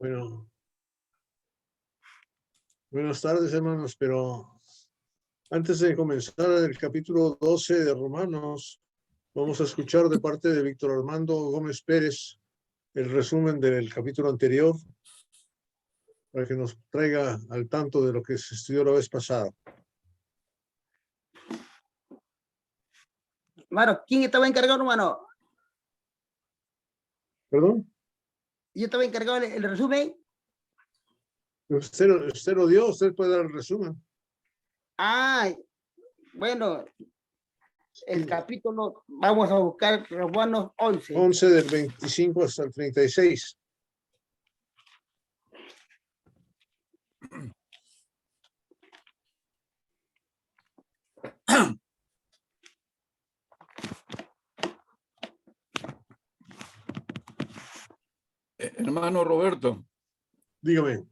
Bueno, buenas tardes, hermanos, pero antes de comenzar el capítulo 12 de Romanos, vamos a escuchar de parte de Víctor Armando Gómez Pérez el resumen del capítulo anterior para que nos traiga al tanto de lo que se estudió la vez pasada. Hermano, ¿quién estaba encargado, hermano? ¿Perdón? Yo estaba encargado del resumen. Usted lo dio, usted puede dar el resumen. Ah, bueno, el capítulo, vamos a buscar Romanos 11. 11 del 25 hasta el 36. Hermano Roberto, Dígame.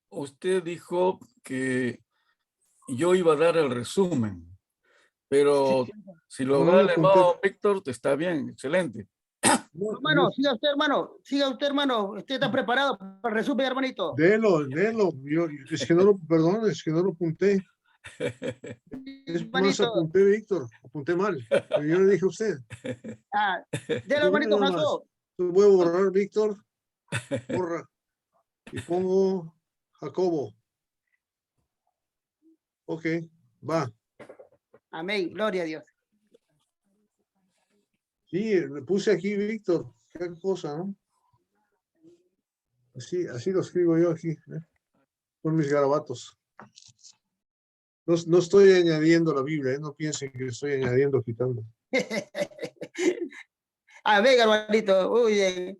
usted dijo que yo iba a dar el resumen, pero si lo da el hermano Víctor, está bien, excelente. Hermano, siga usted, hermano. Usted está preparado para el resumen, hermanito. Delo. Es que no lo, perdón, es que no lo apunté. Es más, Hermanito. apunté, Víctor, apunté mal. Pero yo le dije a usted. Ah, dele, hermanito, Nada más. Jacob. Voy a borrar Víctor, borra, y pongo Jacobo. Ok, va. Amén, gloria a Dios. Sí, le puse aquí Víctor. Qué cosa, ¿no? Así lo escribo yo aquí, con mis garabatos. No estoy añadiendo la Biblia, no piensen que estoy añadiendo o quitando. Amén, hermanito. Muy bien.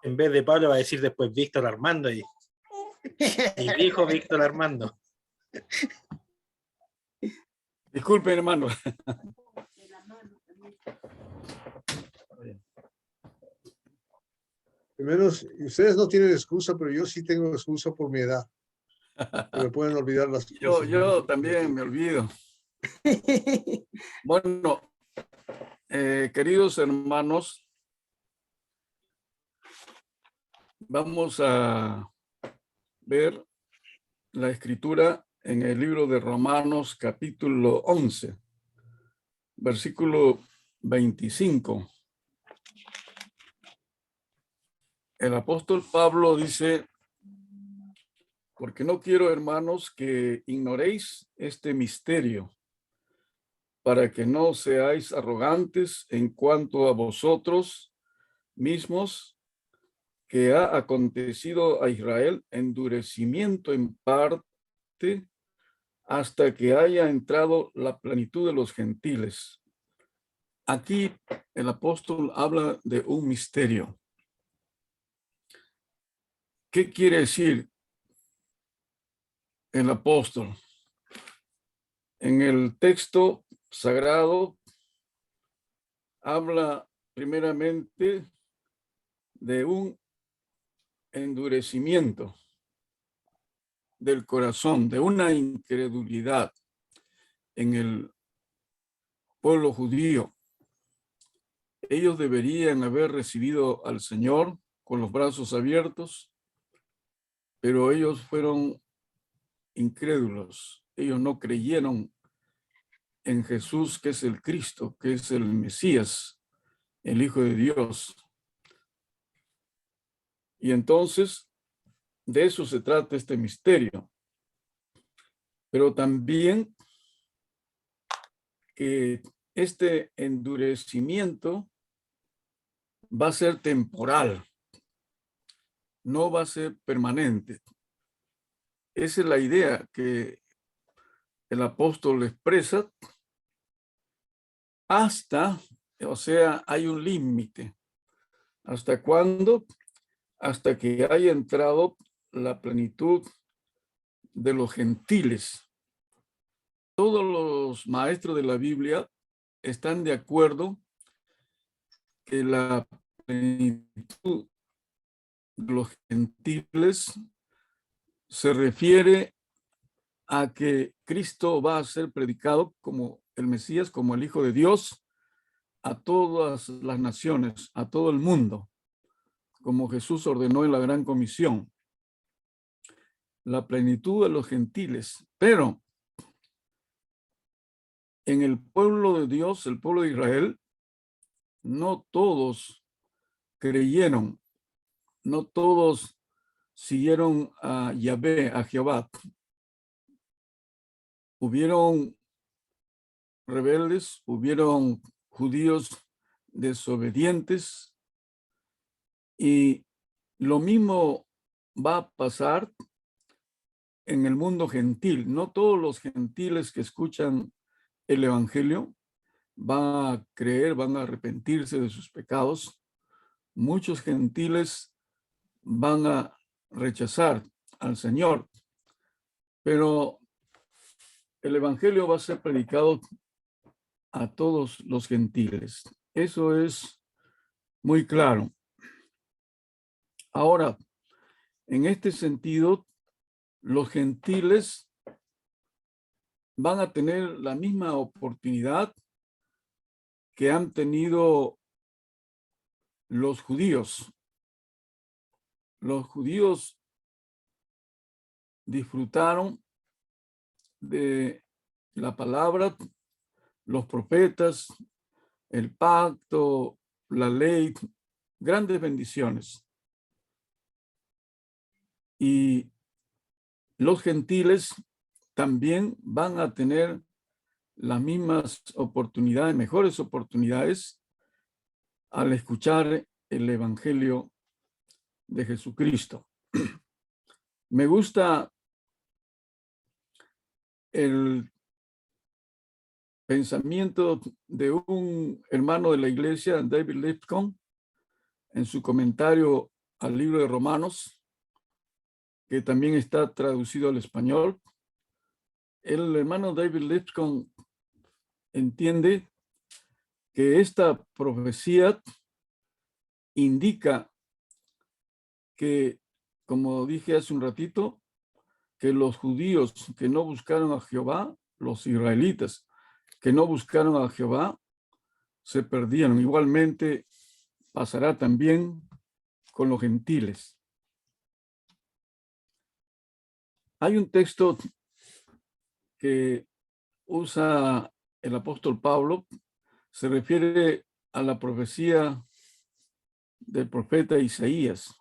En vez de Pablo va a decir después Víctor Armando y dijo Víctor Armando. Disculpen, hermano. Primero, ustedes no tienen excusa, pero yo sí tengo excusa por mi edad. Me pueden olvidar las cosas. Yo también me olvido. Bueno, queridos hermanos, vamos a ver la escritura en el libro de Romanos, capítulo 11, versículo 25. El apóstol Pablo dice: porque no quiero, hermanos, que ignoréis este misterio, para que no seáis arrogantes en cuanto a vosotros mismos, que ha acontecido a Israel endurecimiento en parte hasta que haya entrado la plenitud de los gentiles. Aquí el apóstol habla de un misterio. ¿Qué quiere decir el apóstol? En el texto sagrado habla primeramente de un endurecimiento del corazón, de una incredulidad en el pueblo judío. Ellos deberían haber recibido al Señor con los brazos abiertos, pero ellos fueron incrédulos. Ellos no creyeron en Jesús, que es el Cristo, que es el Mesías, el Hijo de Dios. Y entonces, de eso se trata este misterio. Pero también que este endurecimiento va a ser temporal, no va a ser permanente. Esa es la idea que el apóstol expresa hasta, o sea, hay un límite. ¿Hasta cuándo? Hasta que haya entrado la plenitud de los gentiles. Todos los maestros de la Biblia están de acuerdo que la plenitud de los gentiles se refiere a que Cristo va a ser predicado como el Mesías, como el Hijo de Dios, a todas las naciones, a todo el mundo. como Jesús ordenó en la Gran Comisión, la plenitud de los gentiles. Pero en el pueblo de Dios, el pueblo de Israel, no todos creyeron, no todos siguieron a Yahvé, a Jehová. Hubieron rebeldes, hubieron judíos desobedientes, y lo mismo va a pasar en el mundo gentil. No todos los gentiles que escuchan el evangelio van a creer, van a arrepentirse de sus pecados. Muchos gentiles van a rechazar al Señor, pero el evangelio va a ser predicado a todos los gentiles. Eso es muy claro. Ahora, en este sentido, los gentiles van a tener la misma oportunidad que han tenido los judíos. Los judíos disfrutaron de la palabra, los profetas, el pacto, la ley, grandes bendiciones. Y los gentiles también van a tener las mismas oportunidades, mejores oportunidades, al escuchar el evangelio de Jesucristo. Me gusta el pensamiento de un hermano de la iglesia, David Lipscomb, en su comentario al libro de Romanos, que también está traducido al español. El hermano David Lipscomb entiende que esta profecía indica que, como dije hace un ratito, que los judíos que no buscaron a Jehová, los israelitas que no buscaron a Jehová, se perdieron. Igualmente pasará también con los gentiles. Hay un texto que usa el apóstol Pablo, se refiere a la profecía del profeta Isaías.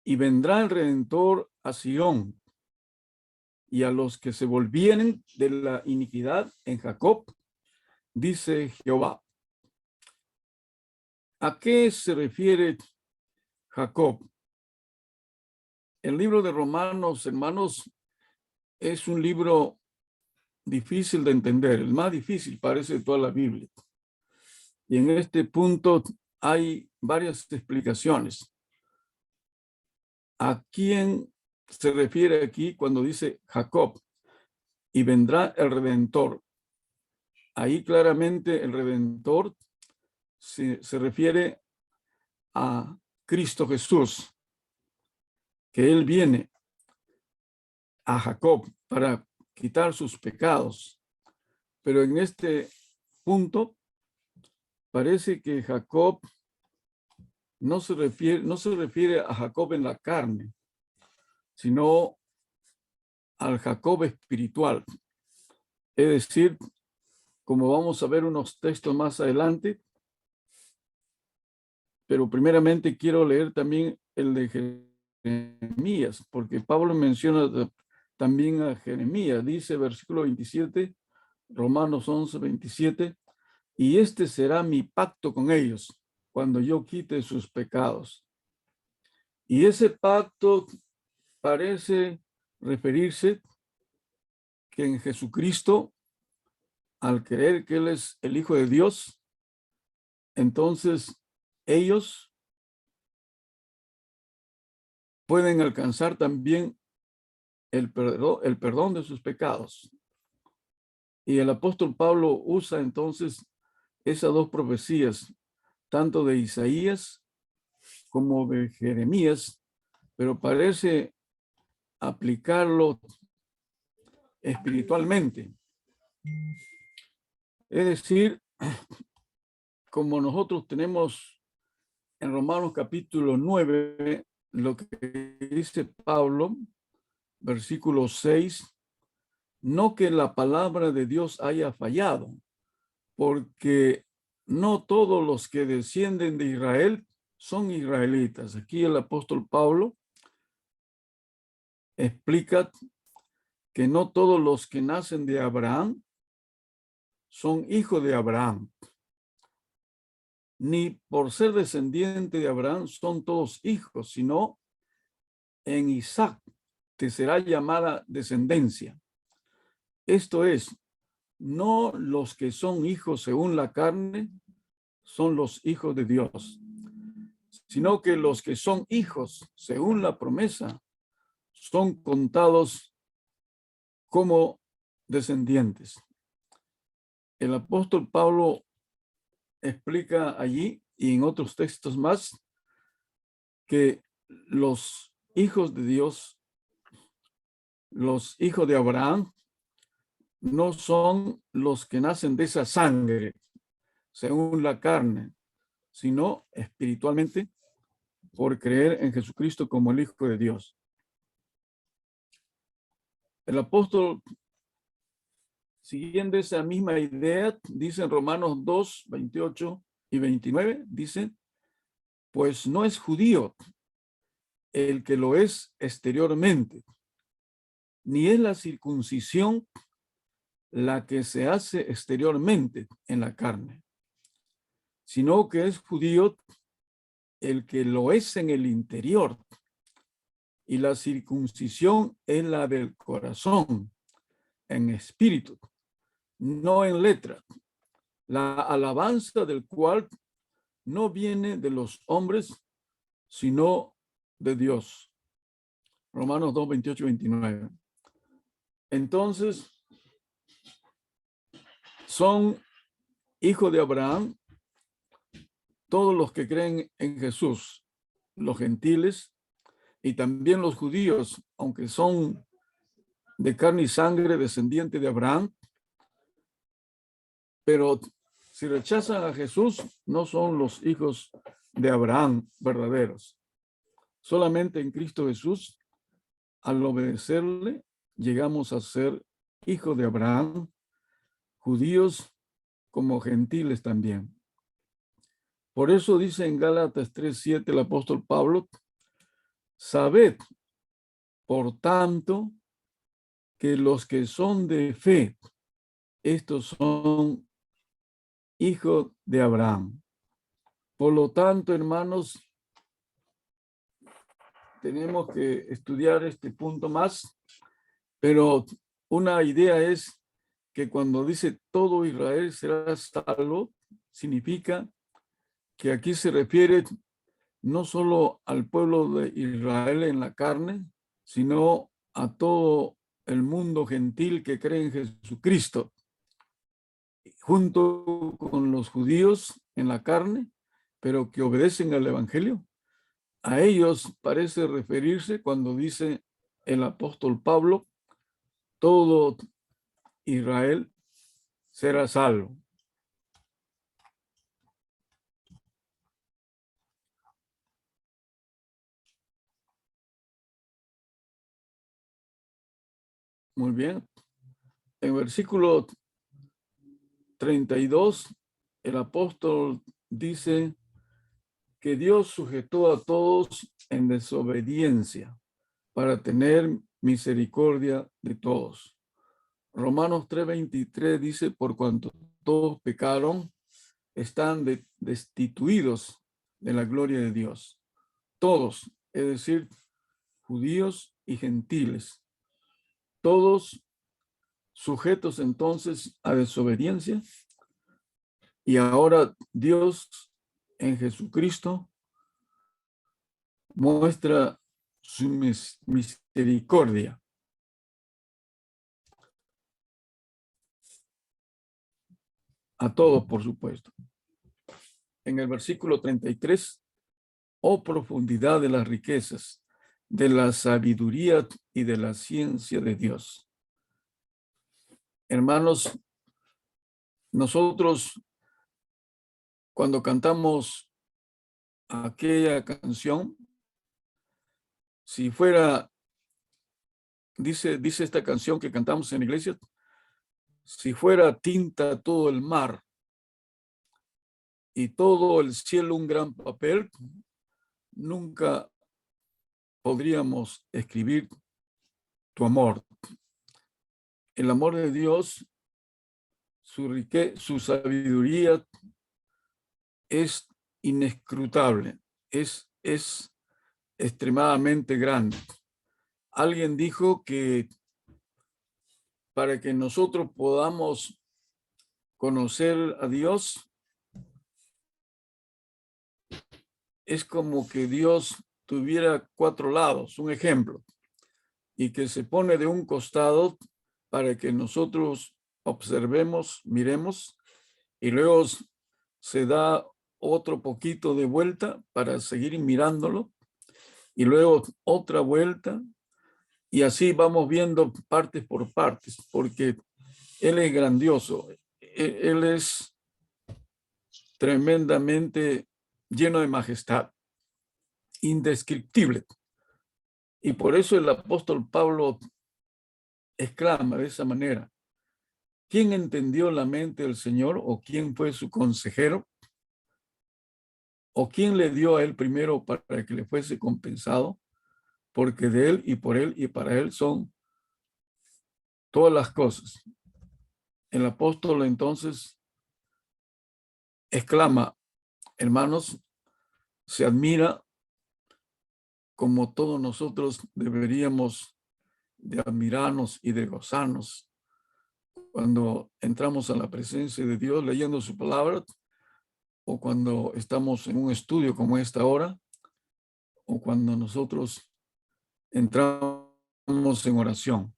Y vendrá el Redentor a Sión, y a los que se volvieren de la iniquidad en Jacob, dice Jehová. ¿A qué se refiere Jacob? El libro de Romanos, hermanos, es un libro difícil de entender, el más difícil parece de toda la Biblia. Y en este punto hay varias explicaciones. ¿A quién se refiere aquí cuando dice Jacob? Y vendrá el Redentor. Ahí claramente el Redentor se refiere a Cristo Jesús, que Él viene a Jacob para quitar sus pecados. Pero en este punto parece que Jacob no se refiere a Jacob en la carne, sino al Jacob espiritual. Es decir, como vamos a ver unos textos más adelante, pero primeramente quiero leer también el de Jeremías, porque Pablo menciona también a Jeremías. Dice versículo 27, Romanos 11, 27, y este será mi pacto con ellos cuando yo quite sus pecados. Y ese pacto parece referirse que en Jesucristo, al creer que Él es el Hijo de Dios, entonces ellos pueden alcanzar también el perdón de sus pecados. Y el apóstol Pablo usa entonces esas dos profecías, tanto de Isaías como de Jeremías, pero parece aplicarlo espiritualmente. Es decir, como nosotros tenemos en Romanos capítulo 9, lo que dice Pablo, versículo 6, no que la palabra de Dios haya fallado, porque no todos los que descienden de Israel son israelitas. Aquí el apóstol Pablo explica que no todos los que nacen de Abraham son hijos de Abraham, ni por ser descendiente de Abraham son todos hijos, sino en Isaac te será llamada descendencia. Esto es, no los que son hijos según la carne son los hijos de Dios, sino que los que son hijos según la promesa son contados como descendientes. El apóstol Pablo explica allí y en otros textos más que los hijos de Dios, los hijos de Abraham, no son los que nacen de esa sangre, según la carne, sino espiritualmente por creer en Jesucristo como el Hijo de Dios. El apóstol, siguiendo esa misma idea, dice en Romanos 2, 28 y 29, dice, pues no es judío el que lo es exteriormente, ni es la circuncisión la que se hace exteriormente en la carne, sino que es judío el que lo es en el interior, y la circuncisión es la del corazón, en espíritu, no en letra, la alabanza del cual no viene de los hombres, sino de Dios. Romanos 2, 28 y 29. Entonces, son hijos de Abraham todos los que creen en Jesús, los gentiles y también los judíos, aunque son de carne y sangre, descendientes de Abraham, pero si rechazan a Jesús, no son los hijos de Abraham verdaderos. Solamente en Cristo Jesús, al obedecerle, llegamos a ser hijos de Abraham, judíos como gentiles también. Por eso dice en Gálatas 3:7 el apóstol Pablo, sabed, por tanto, que los que son de fe, estos son hijos de Abraham. Por lo tanto, hermanos, tenemos que estudiar este punto más, pero una idea es que cuando dice todo Israel será salvo, significa que aquí se refiere no solo al pueblo de Israel en la carne, sino a todo el mundo gentil que cree en Jesucristo, junto con los judíos en la carne, pero que obedecen al Evangelio. A ellos parece referirse cuando dice el apóstol Pablo, todo Israel será salvo. Muy bien. En versículo 32, el apóstol dice que Dios sujetó a todos en desobediencia para tener misericordia de todos. Romanos 3:23 dice, por cuanto todos pecaron, están destituidos de la gloria de Dios. Todos, es decir, judíos y gentiles, todos sujetos entonces a desobediencia, y ahora Dios en Jesucristo muestra su misericordia. A todos, por supuesto. En el versículo 33, oh profundidad de las riquezas, de la sabiduría y de la ciencia de Dios. Hermanos, nosotros cuando cantamos aquella canción, si fuera, dice esta canción que cantamos en la iglesia, si fuera tinta todo el mar y todo el cielo un gran papel, nunca podríamos escribir tu amor. El amor de Dios, su sabiduría es inescrutable, es extremadamente grande. Alguien dijo que para que nosotros podamos conocer a Dios, es como que Dios tuviera 4 lados, un ejemplo, y que se pone de un costado para que nosotros observemos, miremos, y luego se da otro poquito de vuelta para seguir mirándolo, y luego otra vuelta, y así vamos viendo partes por partes, porque Él es grandioso, Él es tremendamente lleno de majestad, indescriptible. Y por eso el apóstol Pablo exclama de esa manera: ¿quién entendió la mente del Señor, o quién fue su consejero? ¿O quién le dio a él primero para que le fuese compensado? Porque de él y por él y para él son todas las cosas. El apóstol entonces exclama, hermanos, se admira como todos nosotros deberíamos de admirarnos y de gozarnos cuando entramos a la presencia de Dios leyendo su palabra, o cuando estamos en un estudio como esta hora, o cuando nosotros entramos en oración.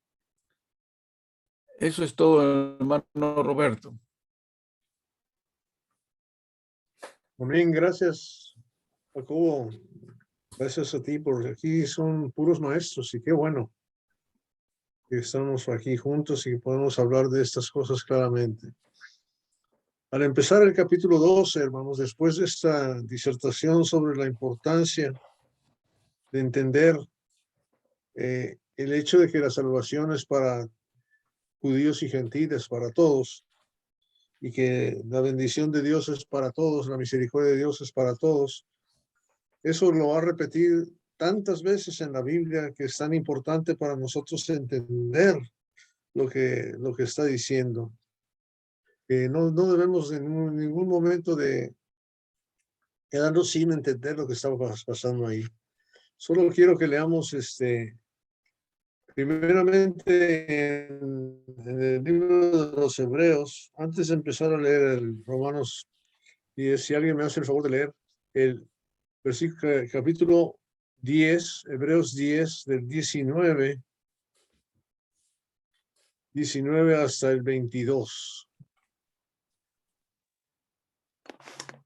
Eso es todo, hermano Roberto. Amén, gracias, Jacobo. Gracias a ti, porque aquí son puros maestros y qué bueno que estamos aquí juntos y que podemos hablar de estas cosas claramente. Al empezar el capítulo 12, hermanos, después de esta disertación sobre la importancia de entender el hecho de que la salvación es para judíos y gentiles, para todos, y que la bendición de Dios es para todos, la misericordia de Dios es para todos. Eso lo va a repetir tantas veces en la Biblia, que es tan importante para nosotros entender lo que está diciendo. Que no debemos en ningún momento de quedarnos sin entender lo que está pasando ahí. Solo quiero que leamos primeramente en el libro de los Hebreos, antes de empezar a leer el Romanos, y si alguien me hace el favor de leer el versículo, capítulo 10, Hebreos 10, del 19 hasta el 22.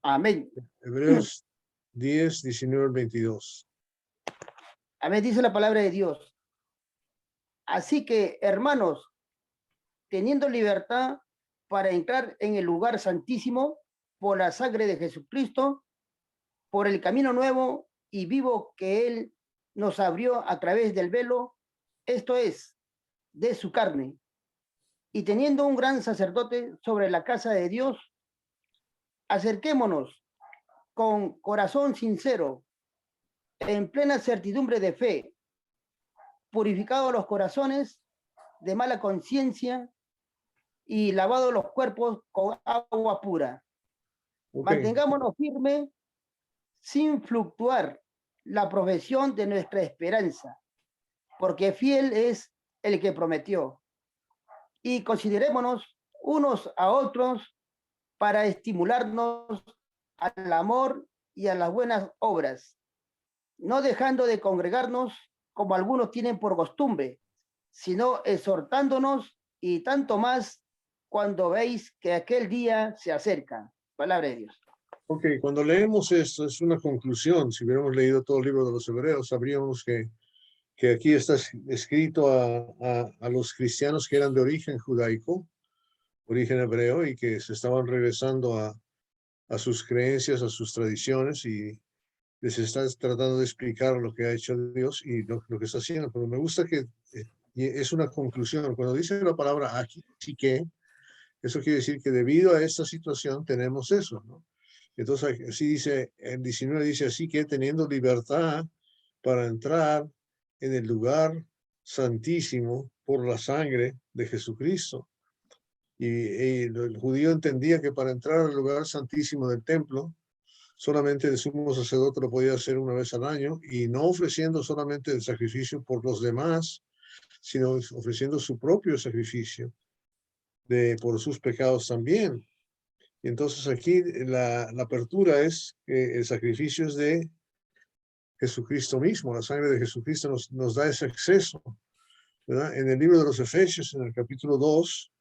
Amén. Hebreos 10, 19 al 22. Amén, dice la palabra de Dios. Así que, hermanos, teniendo libertad para entrar en el lugar santísimo por la sangre de Jesucristo, por el camino nuevo y vivo que Él nos abrió a través del velo, esto es, de su carne, y teniendo un gran sacerdote sobre la casa de Dios, acerquémonos con corazón sincero, en plena certidumbre de fe, purificados los corazones de mala conciencia y lavados los cuerpos con agua pura. Okay. Mantengámonos firmes sin fluctuar la profesión de nuestra esperanza, porque fiel es el que prometió. Y considerémonos unos a otros para estimularnos al amor y a las buenas obras, no dejando de congregarnos como algunos tienen por costumbre, sino exhortándonos, y tanto más cuando veis que aquel día se acerca. Palabra de Dios. Ok, cuando leemos esto es una conclusión. Si hubiéramos leído todo el libro de los Hebreos, sabríamos que aquí está escrito a los cristianos que eran de origen judaico, origen hebreo, y que se estaban regresando a sus creencias, a sus tradiciones, y les está tratando de explicar lo que ha hecho Dios y lo que está haciendo. Pero me gusta que y es una conclusión. Cuando dice la palabra aquí, sí que, eso quiere decir que debido a esta situación tenemos eso, ¿no? Entonces, así dice, el 19 dice, así que teniendo libertad para entrar en el lugar santísimo por la sangre de Jesucristo. Y el judío entendía que para entrar al lugar santísimo del templo, solamente el sumo sacerdote lo podía hacer una vez al año y no ofreciendo solamente el sacrificio por los demás, sino ofreciendo su propio sacrificio por sus pecados también. Y entonces aquí la apertura es que el sacrificio es de Jesucristo mismo, la sangre de Jesucristo nos da ese acceso, ¿verdad? En el libro de los Efesios, en el capítulo 2,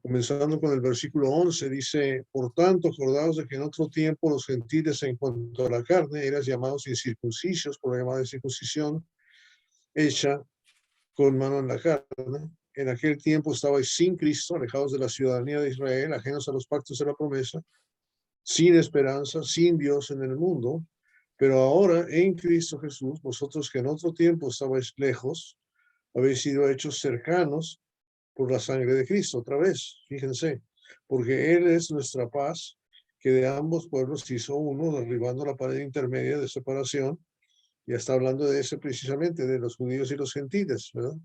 comenzando con el versículo 11, dice, por tanto, acordaos de que en otro tiempo los gentiles en cuanto a la carne eran llamados incircuncisos por la llamada circuncisión hecha con mano en la carne. En aquel tiempo estabais sin Cristo, alejados de la ciudadanía de Israel, ajenos a los pactos de la promesa, sin esperanza, sin Dios en el mundo. Pero ahora en Cristo Jesús, vosotros que en otro tiempo estabais lejos, habéis sido hechos cercanos por la sangre de Cristo. Otra vez, fíjense, porque Él es nuestra paz, que de ambos pueblos hizo uno, derribando la pared intermedia de separación. Ya está hablando de ese precisamente, de los judíos y los gentiles, ¿verdad?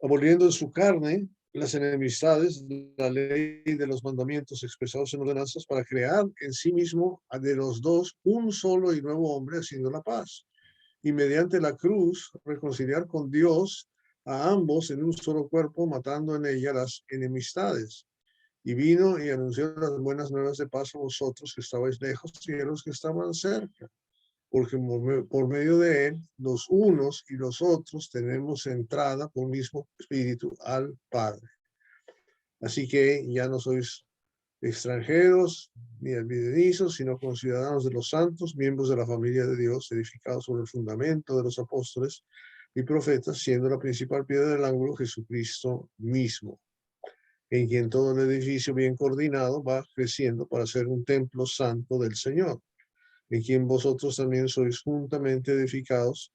Aboliendo en su carne las enemistades, la ley de los mandamientos expresados en ordenanzas, para crear en sí mismo de los dos un solo y nuevo hombre, haciendo la paz. Y mediante la cruz reconciliar con Dios a ambos en un solo cuerpo, matando en ella las enemistades. Y vino y anunció las buenas nuevas de paz a vosotros que estabais lejos y a los que estaban cerca, porque por medio de él, los unos y los otros tenemos entrada por el mismo espíritu al Padre. Así que ya no sois extranjeros ni albidenizos, sino conciudadanos de los santos, miembros de la familia de Dios, edificados sobre el fundamento de los apóstoles y profetas, siendo la principal piedra del ángulo Jesucristo mismo, en quien todo el edificio bien coordinado va creciendo para ser un templo santo del Señor, en quien vosotros también sois juntamente edificados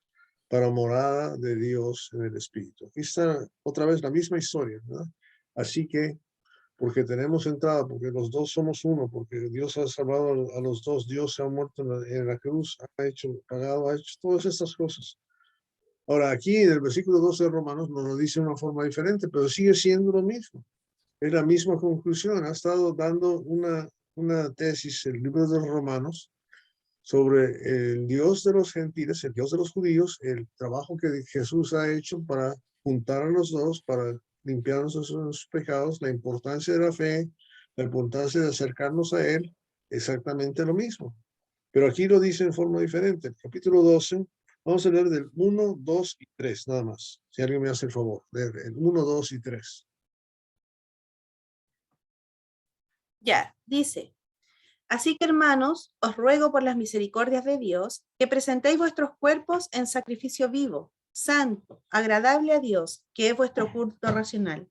para morada de Dios en el Espíritu. Aquí está otra vez la misma historia, ¿verdad? Así que, porque tenemos entrada, porque los dos somos uno, porque Dios ha salvado a los dos, Dios se ha muerto en la cruz, ha hecho, pagado, ha hecho todas estas cosas. Ahora, aquí en el versículo 12 de Romanos nos lo dice de una forma diferente, pero sigue siendo lo mismo. Es la misma conclusión. Ha estado dando una tesis, el libro de los Romanos, sobre el Dios de los gentiles, el Dios de los judíos, el trabajo que Jesús ha hecho para juntar a los dos, para limpiarnos de sus pecados, la importancia de la fe, la importancia de acercarnos a Él, exactamente lo mismo. Pero aquí lo dice en forma diferente. El capítulo 12, vamos a leer del 1, 2 y 3, nada más. Si alguien me hace el favor, leer el 1, 2 y 3. Ya, dice, así que hermanos, os ruego por las misericordias de Dios que presentéis vuestros cuerpos en sacrificio vivo, santo, agradable a Dios, que es vuestro culto racional.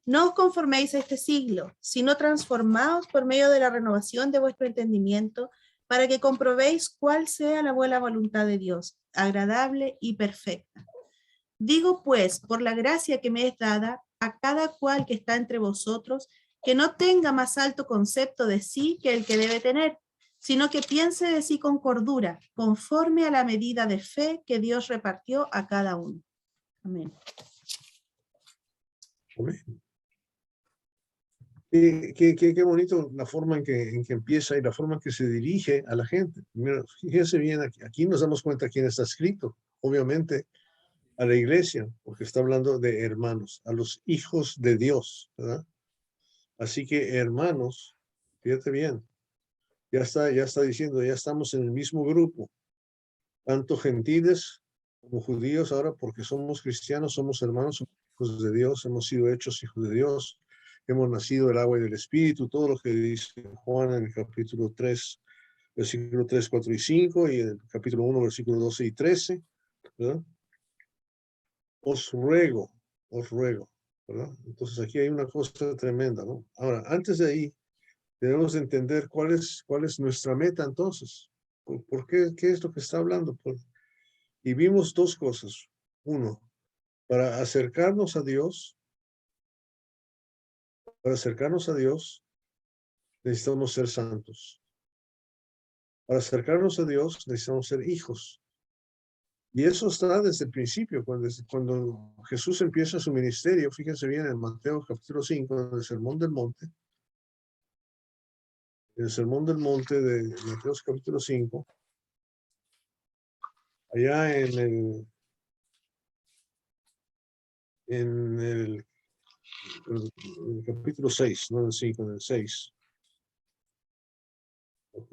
No os conforméis a este siglo, sino transformaos por medio de la renovación de vuestro entendimiento, para que comprobéis cuál sea la buena voluntad de Dios, agradable y perfecta. Digo pues, por la gracia que me es dada, a cada cual que está entre vosotros, que no tenga más alto concepto de sí que el que debe tener, sino que piense de sí con cordura, conforme a la medida de fe que Dios repartió a cada uno. Amén. Amén. Qué bonito la forma en que empieza y la forma en que se dirige a la gente. Mira, fíjense bien, aquí nos damos cuenta quién está escrito. Obviamente a la iglesia, porque está hablando de hermanos, a los hijos de Dios, ¿verdad? Así que hermanos, fíjate bien, ya está diciendo, ya estamos en el mismo grupo, tanto gentiles como judíos ahora, porque somos cristianos, somos hermanos, somos hijos de Dios, hemos sido hechos hijos de Dios, hemos nacido del agua y del Espíritu, todo lo que dice Juan en el capítulo 3, versículo 3, 4 y 5, y en el capítulo 1, versículo 12 y 13, ¿verdad? Os ruego, ¿verdad? Entonces aquí hay una cosa tremenda, ¿no? Ahora, antes de ahí, Debemos de entender cuál es nuestra meta entonces. ¿Por qué? ¿Qué es lo que está hablando? Y vimos dos cosas. Uno, para acercarnos a Dios, necesitamos ser santos. Para acercarnos a Dios, necesitamos ser hijos. Y eso está desde el principio, cuando Jesús empieza su ministerio. Fíjense bien en Mateo capítulo 5, en el Sermón del Monte. En el Sermón del Monte de Mateo capítulo 5, allá en el capítulo 6, no en el 5, en el 6. Ok.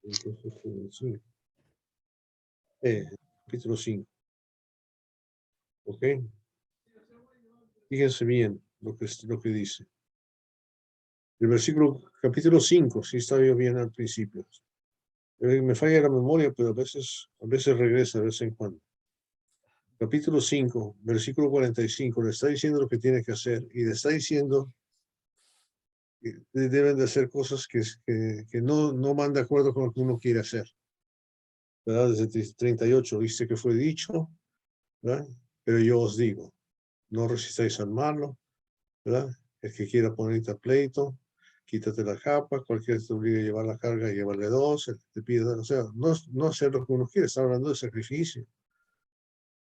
Entonces, sí. Capítulo 5. Ok. Fíjense bien lo que dice. El capítulo 5, sí está bien al principio. Me falla la memoria, pero a veces regresa de vez en cuando. Capítulo 5, versículo 45, le está diciendo lo que tiene que hacer y le está diciendo que deben de hacer cosas que no van de acuerdo con lo que uno quiere hacer. ¿Verdad? Desde 38 dice que fue dicho, ¿verdad? Pero yo os digo, no resistáis al malo, ¿verdad? El que quiera ponerte a pleito, quítate la capa, cualquiera te obligue a llevar la carga y llevarle dos, el que te pide, o sea, no hacer lo que uno quiere, está hablando de sacrificio.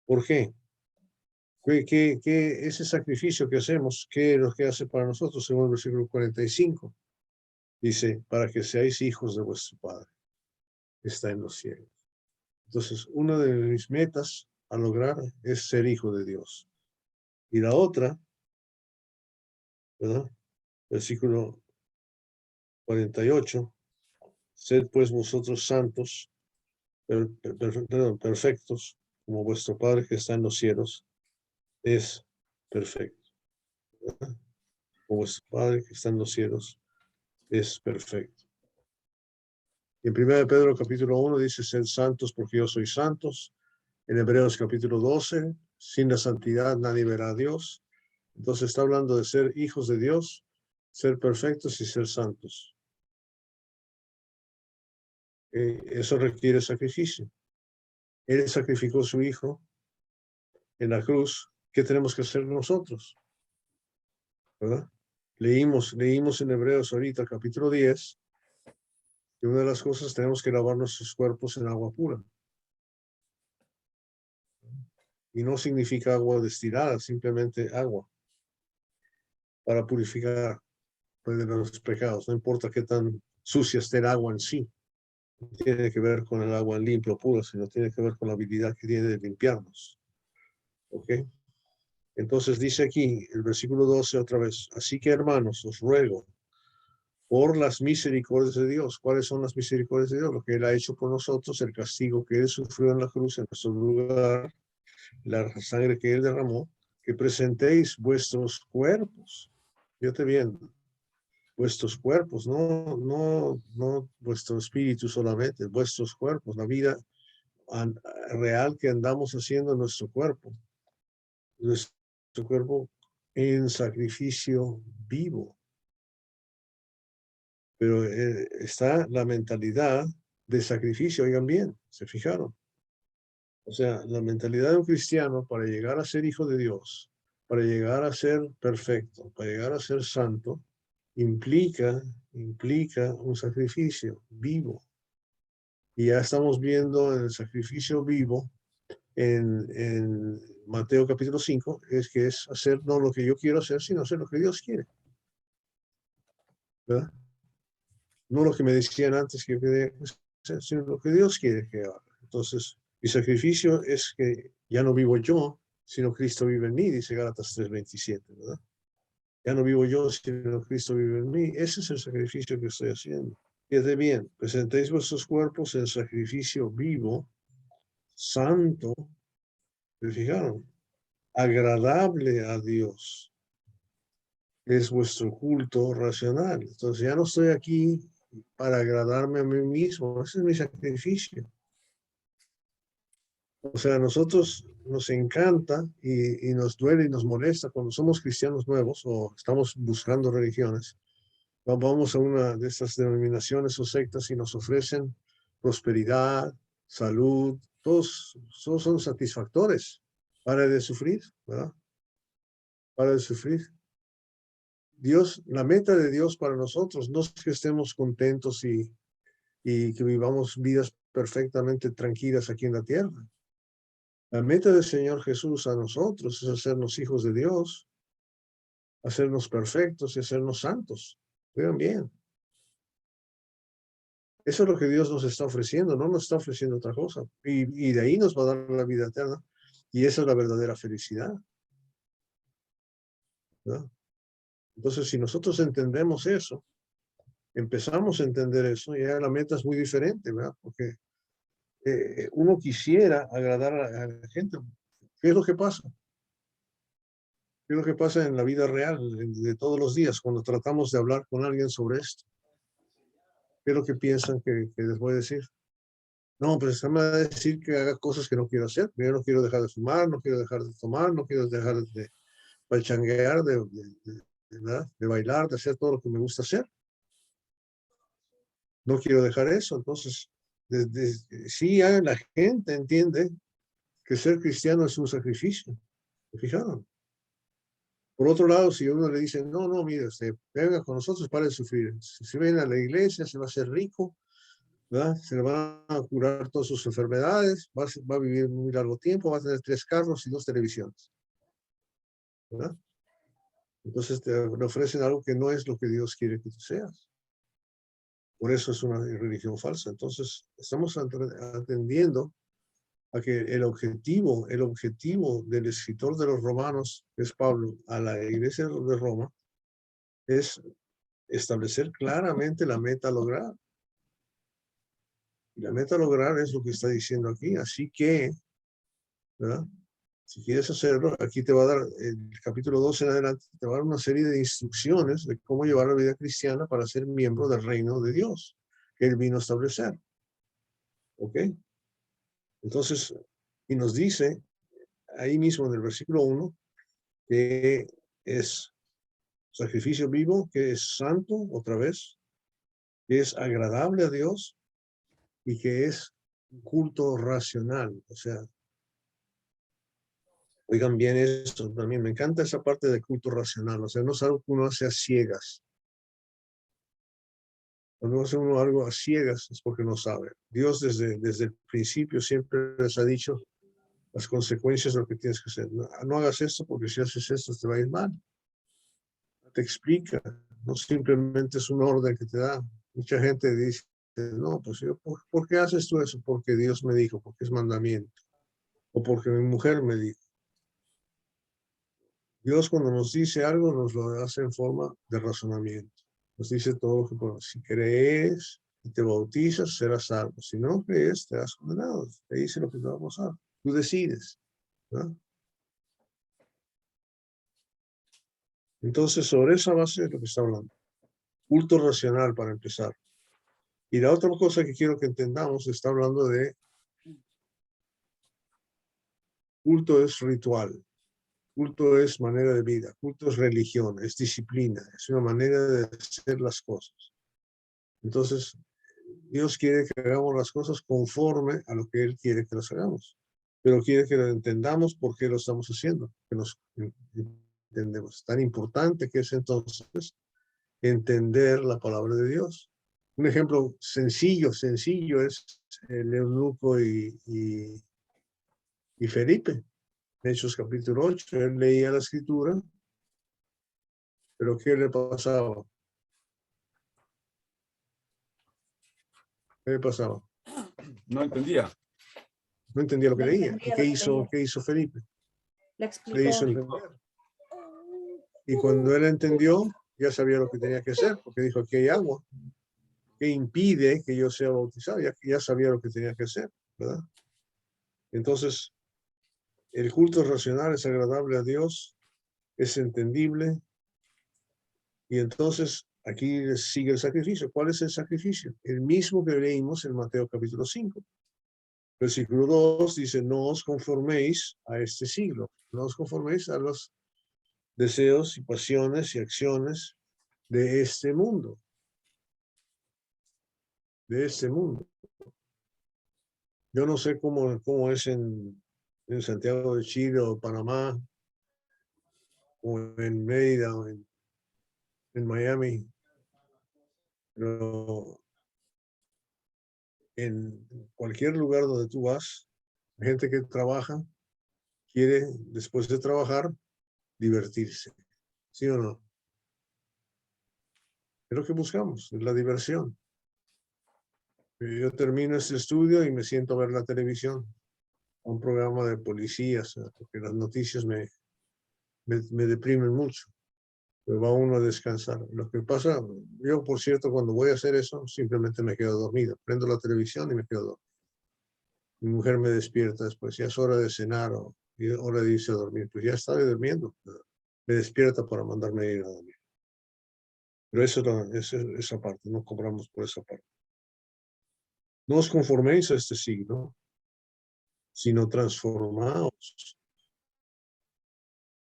¿Por qué? ¿Qué ese sacrificio que hacemos, qué es lo que hace para nosotros? Según el versículo 45, dice, para que seáis hijos de vuestro Padre, que está en los cielos. Entonces, una de mis metas a lograr es ser hijo de Dios. Y la otra, ¿verdad? Versículo 48, sed pues vosotros santos, perfectos, como vuestro Padre que está en los cielos es perfecto. ¿Verdad? Como vuestro Padre que está en los cielos es perfecto. Y en 1 Pedro capítulo 1 dice, sed santos porque yo soy santos. En Hebreos capítulo 12, sin la santidad nadie verá a Dios. Entonces está hablando de ser hijos de Dios, ser perfectos y ser santos. Eso requiere sacrificio. Él sacrificó a su hijo en la cruz. ¿Qué tenemos que hacer nosotros? ¿Verdad? Leímos en Hebreos ahorita, capítulo 10, que una de las cosas tenemos que lavar nuestros cuerpos en agua pura. Y no significa agua destilada, simplemente agua para purificar de los pecados. No importa qué tan sucia esté el agua en sí. No tiene que ver con el agua limpia o pura, sino tiene que ver con la habilidad que tiene de limpiarnos. ¿Ok? Entonces dice aquí, el versículo 12 otra vez, así que hermanos, os ruego por las misericordias de Dios. ¿Cuáles son las misericordias de Dios? Lo que Él ha hecho por nosotros, el castigo que Él sufrió en la cruz en nuestro lugar, la sangre que Él derramó, que presentéis vuestros cuerpos. Fíjate bien, vuestros cuerpos, no vuestro espíritu solamente, vuestros cuerpos, la vida real que andamos haciendo en nuestro cuerpo en sacrificio vivo. Pero está la mentalidad de sacrificio, oigan bien, ¿se fijaron? O sea, la mentalidad de un cristiano para llegar a ser hijo de Dios, para llegar a ser perfecto, para llegar a ser santo, implica un sacrificio vivo. Y ya estamos viendo el sacrificio vivo en Mateo capítulo 5, que es hacer no lo que yo quiero hacer, sino hacer lo que Dios quiere. ¿Verdad? No lo que me decían antes que yo quería hacer, sino lo que Dios quiere que haga. Entonces, mi sacrificio es que ya no vivo yo, sino Cristo vive en mí, dice Gálatas 3:27, ¿verdad? Ya no vivo yo, sino Cristo vive en mí. Ese es el sacrificio que estoy haciendo. Fíjate bien, presentéis vuestros cuerpos en sacrificio vivo, santo, ¿se fijaron? Agradable a Dios. es vuestro culto racional. Entonces ya no estoy aquí para agradarme a mí mismo. Ese es mi sacrificio. O sea, a nosotros nos encanta y nos duele y nos molesta cuando somos cristianos nuevos o estamos buscando religiones. Vamos a una de estas denominaciones o sectas y nos ofrecen prosperidad, salud, todos son satisfactores. Para de sufrir, ¿verdad? Para de sufrir. Dios, la meta de Dios para nosotros no es que estemos contentos y que vivamos vidas perfectamente tranquilas aquí en la tierra. La meta del Señor Jesús a nosotros es hacernos hijos de Dios, hacernos perfectos y hacernos santos. Vean bien. Eso es lo que Dios nos está ofreciendo, no nos está ofreciendo otra cosa. Y de ahí nos va a dar la vida eterna. Y esa es la verdadera felicidad, ¿verdad? Entonces, si nosotros entendemos eso, empezamos a entender eso, ya la meta es muy diferente, ¿verdad? Porque uno quisiera agradar a la gente. ¿Qué es lo que pasa? ¿Qué es lo que pasa en la vida real de todos los días cuando tratamos de hablar con alguien sobre esto? ¿Qué es lo que piensan que les voy a decir? No, pues me va a decir que haga cosas que no quiero hacer. Yo no quiero dejar de fumar, no quiero dejar de tomar, no quiero dejar de pachanguear, de bailar, de hacer todo lo que me gusta hacer. No quiero dejar eso. Entonces, sí, la gente entiende que ser cristiano es un sacrificio. ¿Se fijaron? Por otro lado, si uno le dice, no, mire, venga con nosotros para de sufrir. Si viene a la iglesia, se va a hacer rico, ¿verdad? Se le van a curar todas sus enfermedades, va a vivir muy largo tiempo, va a tener 3 carros y 2 televisiones, ¿verdad? Entonces te ofrecen algo que no es lo que Dios quiere que tú seas. Por eso es una religión falsa. Entonces, estamos atendiendo a que el objetivo del escritor de los Romanos, que es Pablo, a la iglesia de Roma, es establecer claramente la meta a lograr. Y la meta a lograr es lo que está diciendo aquí. Así que, ¿verdad? Si quieres hacerlo, aquí te va a dar, el capítulo 12 en adelante, te va a dar una serie de instrucciones de cómo llevar la vida cristiana para ser miembro del reino de Dios, que Él vino a establecer. ¿Ok? Entonces, y nos dice ahí mismo en el versículo 1 que es sacrificio vivo, que es santo, otra vez, que es agradable a Dios y que es culto racional. O sea, oigan bien eso también. Me encanta esa parte de culto racional. O sea, no es algo que uno hace a ciegas. Cuando hace uno algo a ciegas es porque no sabe. Dios desde el principio siempre les ha dicho las consecuencias de lo que tienes que hacer. No hagas esto porque si haces esto te va a ir mal. Te explica. No simplemente es un orden que te da. Mucha gente dice, no, pues yo, ¿por qué haces tú eso? Porque Dios me dijo, porque es mandamiento. O porque mi mujer me dijo. Dios cuando nos dice algo nos lo hace en forma de razonamiento. Nos dice todo que si crees y te bautizas, serás salvo. Si no crees, te has condenado. Te dice lo que te va a pasar. Tú decides, ¿verdad? Entonces, sobre esa base es lo que está hablando. Culto racional para empezar. Y la otra cosa que quiero que entendamos, está hablando de culto es ritual. Culto es manera de vida. Culto es religión, es disciplina. Es una manera de hacer las cosas. Entonces, Dios quiere que hagamos las cosas conforme a lo que Él quiere que las hagamos. Pero quiere que lo entendamos por qué lo estamos haciendo, que nos entendemos. Tan importante que es entonces entender la palabra de Dios. Un ejemplo sencillo es el eunuco y Felipe. Hechos capítulo 8, él leía la escritura, pero ¿qué le pasaba? ¿Qué le pasaba? No entendía. No entendía lo que No leía. ¿Y entendía qué lo que hizo, leía. qué hizo Felipe? Le Le explicó. hizo entender. Y cuando él entendió, ya sabía lo que tenía que hacer, porque dijo, aquí hay agua. ¿Qué impide que yo sea bautizado? Ya sabía lo que tenía que hacer, ¿verdad? Entonces, el culto racional es agradable a Dios, es entendible, Y entonces aquí sigue el sacrificio. ¿Cuál es el sacrificio? El mismo que leímos en Mateo capítulo 5. Versículo 2 dice, no os conforméis a este siglo, no os conforméis a los deseos y pasiones y acciones de este mundo. De este mundo. Yo no sé cómo es en Santiago de Chile o Panamá, o en Mérida o en Miami, pero en cualquier lugar donde tú vas, la gente que trabaja quiere, después de trabajar, divertirse. ¿Sí o no? Es lo que buscamos, es la diversión. Yo termino este estudio y me siento a ver la televisión, un programa de policías, porque las noticias me deprimen mucho. Pero va uno a descansar. Lo que pasa, yo por cierto, cuando voy a hacer eso, simplemente me quedo dormido. Prendo la televisión y me quedo dormido. Mi mujer me despierta después, ya es hora de cenar o hora de irse a dormir. Pues ya estaba durmiendo. Me despierta para mandarme a ir a dormir. Pero esa parte, no cobramos por esa parte. No os conforméis a este siglo, sino transformaos.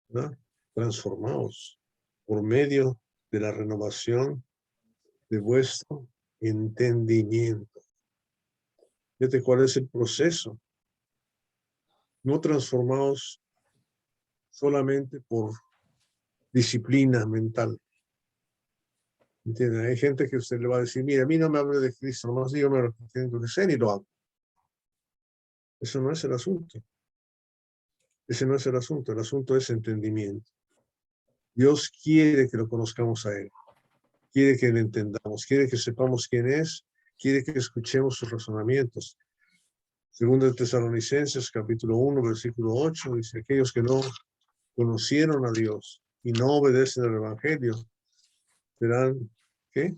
¿Verdad? Transformaos por medio de la renovación de vuestro entendimiento. Fíjate cuál es el proceso. No transformaos solamente por disciplina mental. ¿Entienden? Hay gente que usted le va a decir, mira, a mí no me hable de Cristo, nomás dígame lo que tengo que hacer y lo hago. Eso no es el asunto. Ese no es el asunto es entendimiento. Dios quiere que lo conozcamos a Él, quiere que le entendamos, quiere que sepamos quién es, quiere que escuchemos sus razonamientos. Segundo de Tesalonicenses, capítulo 1, versículo 8, dice, aquellos que no conocieron a Dios y no obedecen al Evangelio, serán, ¿qué?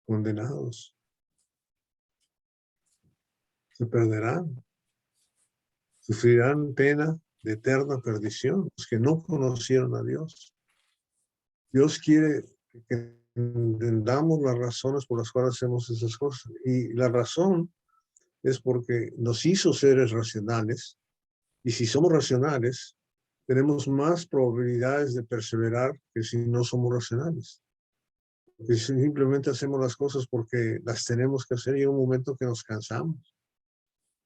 Condenados. Se perderán. Sufrirán pena de eterna perdición, los que no conocieron a Dios. Dios quiere que entendamos las razones por las cuales hacemos esas cosas. Y la razón es porque nos hizo seres racionales. Y si somos racionales, tenemos más probabilidades de perseverar que si no somos racionales. Porque si simplemente hacemos las cosas porque las tenemos que hacer, llega un momento que nos cansamos.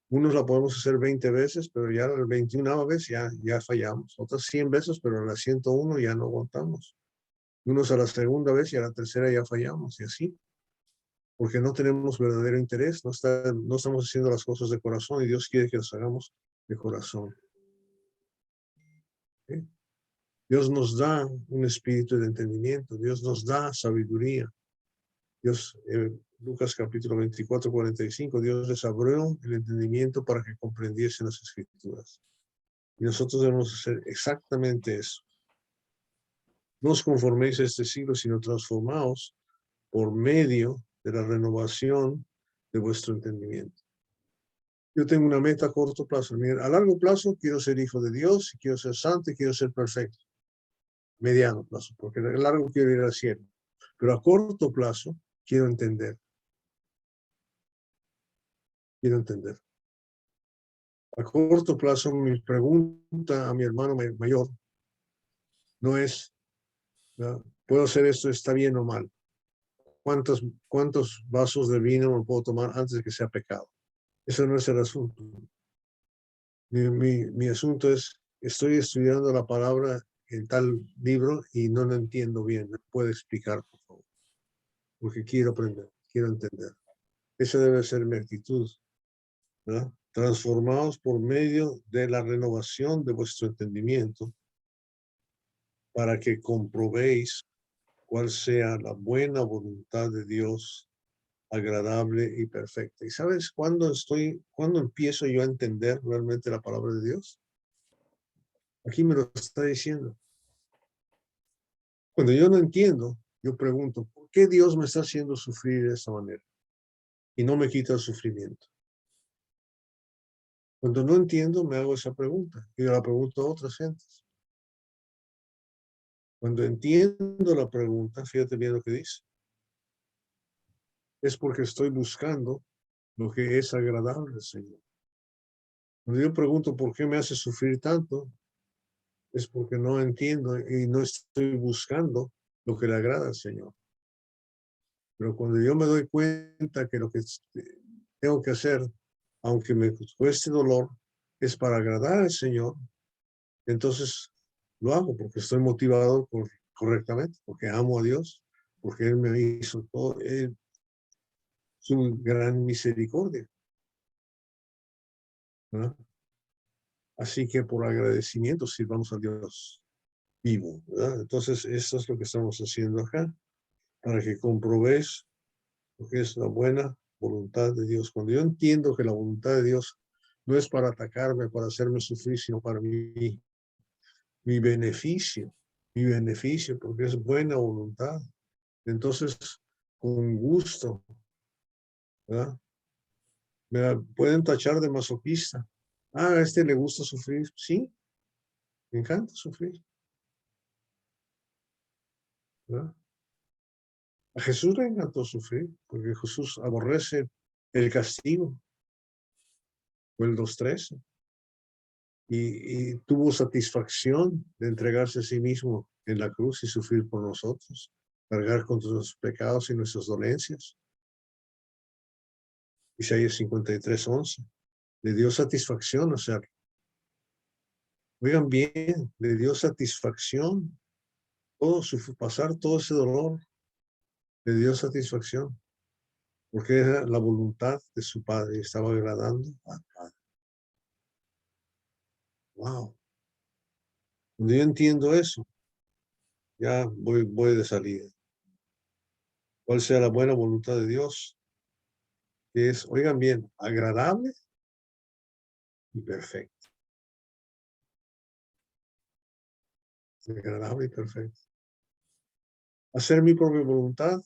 Unos la podemos hacer 20 veces, pero ya la 21ª vez ya fallamos. Otras 100 veces, pero a la 101 ya no aguantamos. Unos a la segunda vez y a la tercera ya fallamos, y así. Porque no tenemos verdadero interés, no estamos haciendo las cosas de corazón, y Dios quiere que las hagamos de corazón. ¿Sí? Dios nos da un espíritu de entendimiento, Dios nos da sabiduría. Dios, Lucas capítulo 24, 45, Dios les abrió el entendimiento para que comprendiesen las Escrituras. Y nosotros debemos hacer exactamente eso. No os conforméis a este siglo, sino transformaos por medio de la renovación de vuestro entendimiento. Yo tengo una meta a corto plazo. A largo plazo quiero ser hijo de Dios, quiero ser santo y quiero ser perfecto. Mediano plazo, porque a largo quiero ir al cielo. Pero a corto plazo quiero entender. Quiero entender. A corto plazo mi pregunta a mi hermano mayor no es, ¿no? ¿Puedo hacer esto? ¿Está bien o mal? ¿Cuántos vasos de vino me puedo tomar antes de que sea pecado? Eso no es el asunto. Mi asunto es, estoy estudiando la palabra en tal libro y no lo entiendo bien. ¿Me puede explicar, por favor? Porque quiero aprender, quiero entender. Esa debe ser mi actitud, ¿verdad? Transformados por medio de la renovación de vuestro entendimiento para que comprobéis cuál sea la buena voluntad de Dios, agradable y perfecta. ¿Y sabes cuándo empiezo yo a entender realmente la palabra de Dios? Aquí me lo está diciendo. Cuando yo no entiendo, yo pregunto, ¿por qué Dios me está haciendo sufrir de esta manera? Y no me quita el sufrimiento. Cuando no entiendo, me hago esa pregunta y la pregunto a otras gentes. Cuando entiendo la pregunta, fíjate bien lo que dice. Es porque estoy buscando lo que es agradable al Señor. Cuando yo pregunto por qué me hace sufrir tanto, es porque no entiendo y no estoy buscando lo que le agrada al Señor. Pero cuando yo me doy cuenta que lo que tengo que hacer, aunque me cueste dolor, es para agradar al Señor, entonces lo hago porque estoy motivado correctamente, porque amo a Dios, porque Él me hizo todo, su gran misericordia, ¿verdad? Así que por agradecimiento sirvamos a Dios vivo, ¿verdad? Entonces, esto es lo que estamos haciendo acá, para que comprobéis lo que es la buena voluntad de Dios. Cuando yo entiendo que la voluntad de Dios no es para atacarme, para hacerme sufrir, sino para mi beneficio, porque es buena voluntad. Entonces, con gusto, ¿verdad? Me pueden tachar de masoquista. Ah, a este le gusta sufrir. Sí, me encanta sufrir, ¿verdad? A Jesús le encantó sufrir, porque Jesús aborrece el castigo, o el 2:13, y tuvo satisfacción de entregarse a sí mismo en la cruz y sufrir por nosotros, cargar con nuestros pecados y nuestras dolencias. Isaías 53:11, le dio satisfacción hacerlo. Oigan bien, le dio satisfacción pasar todo ese dolor, le dio satisfacción, porque era la voluntad de su Padre y estaba agradando al Padre. Wow. Cuando yo entiendo eso, ya voy de salida. ¿Cuál sea la buena voluntad de Dios? Que es, oigan bien, agradable y perfecto. Agradable y perfecto. Hacer mi propia voluntad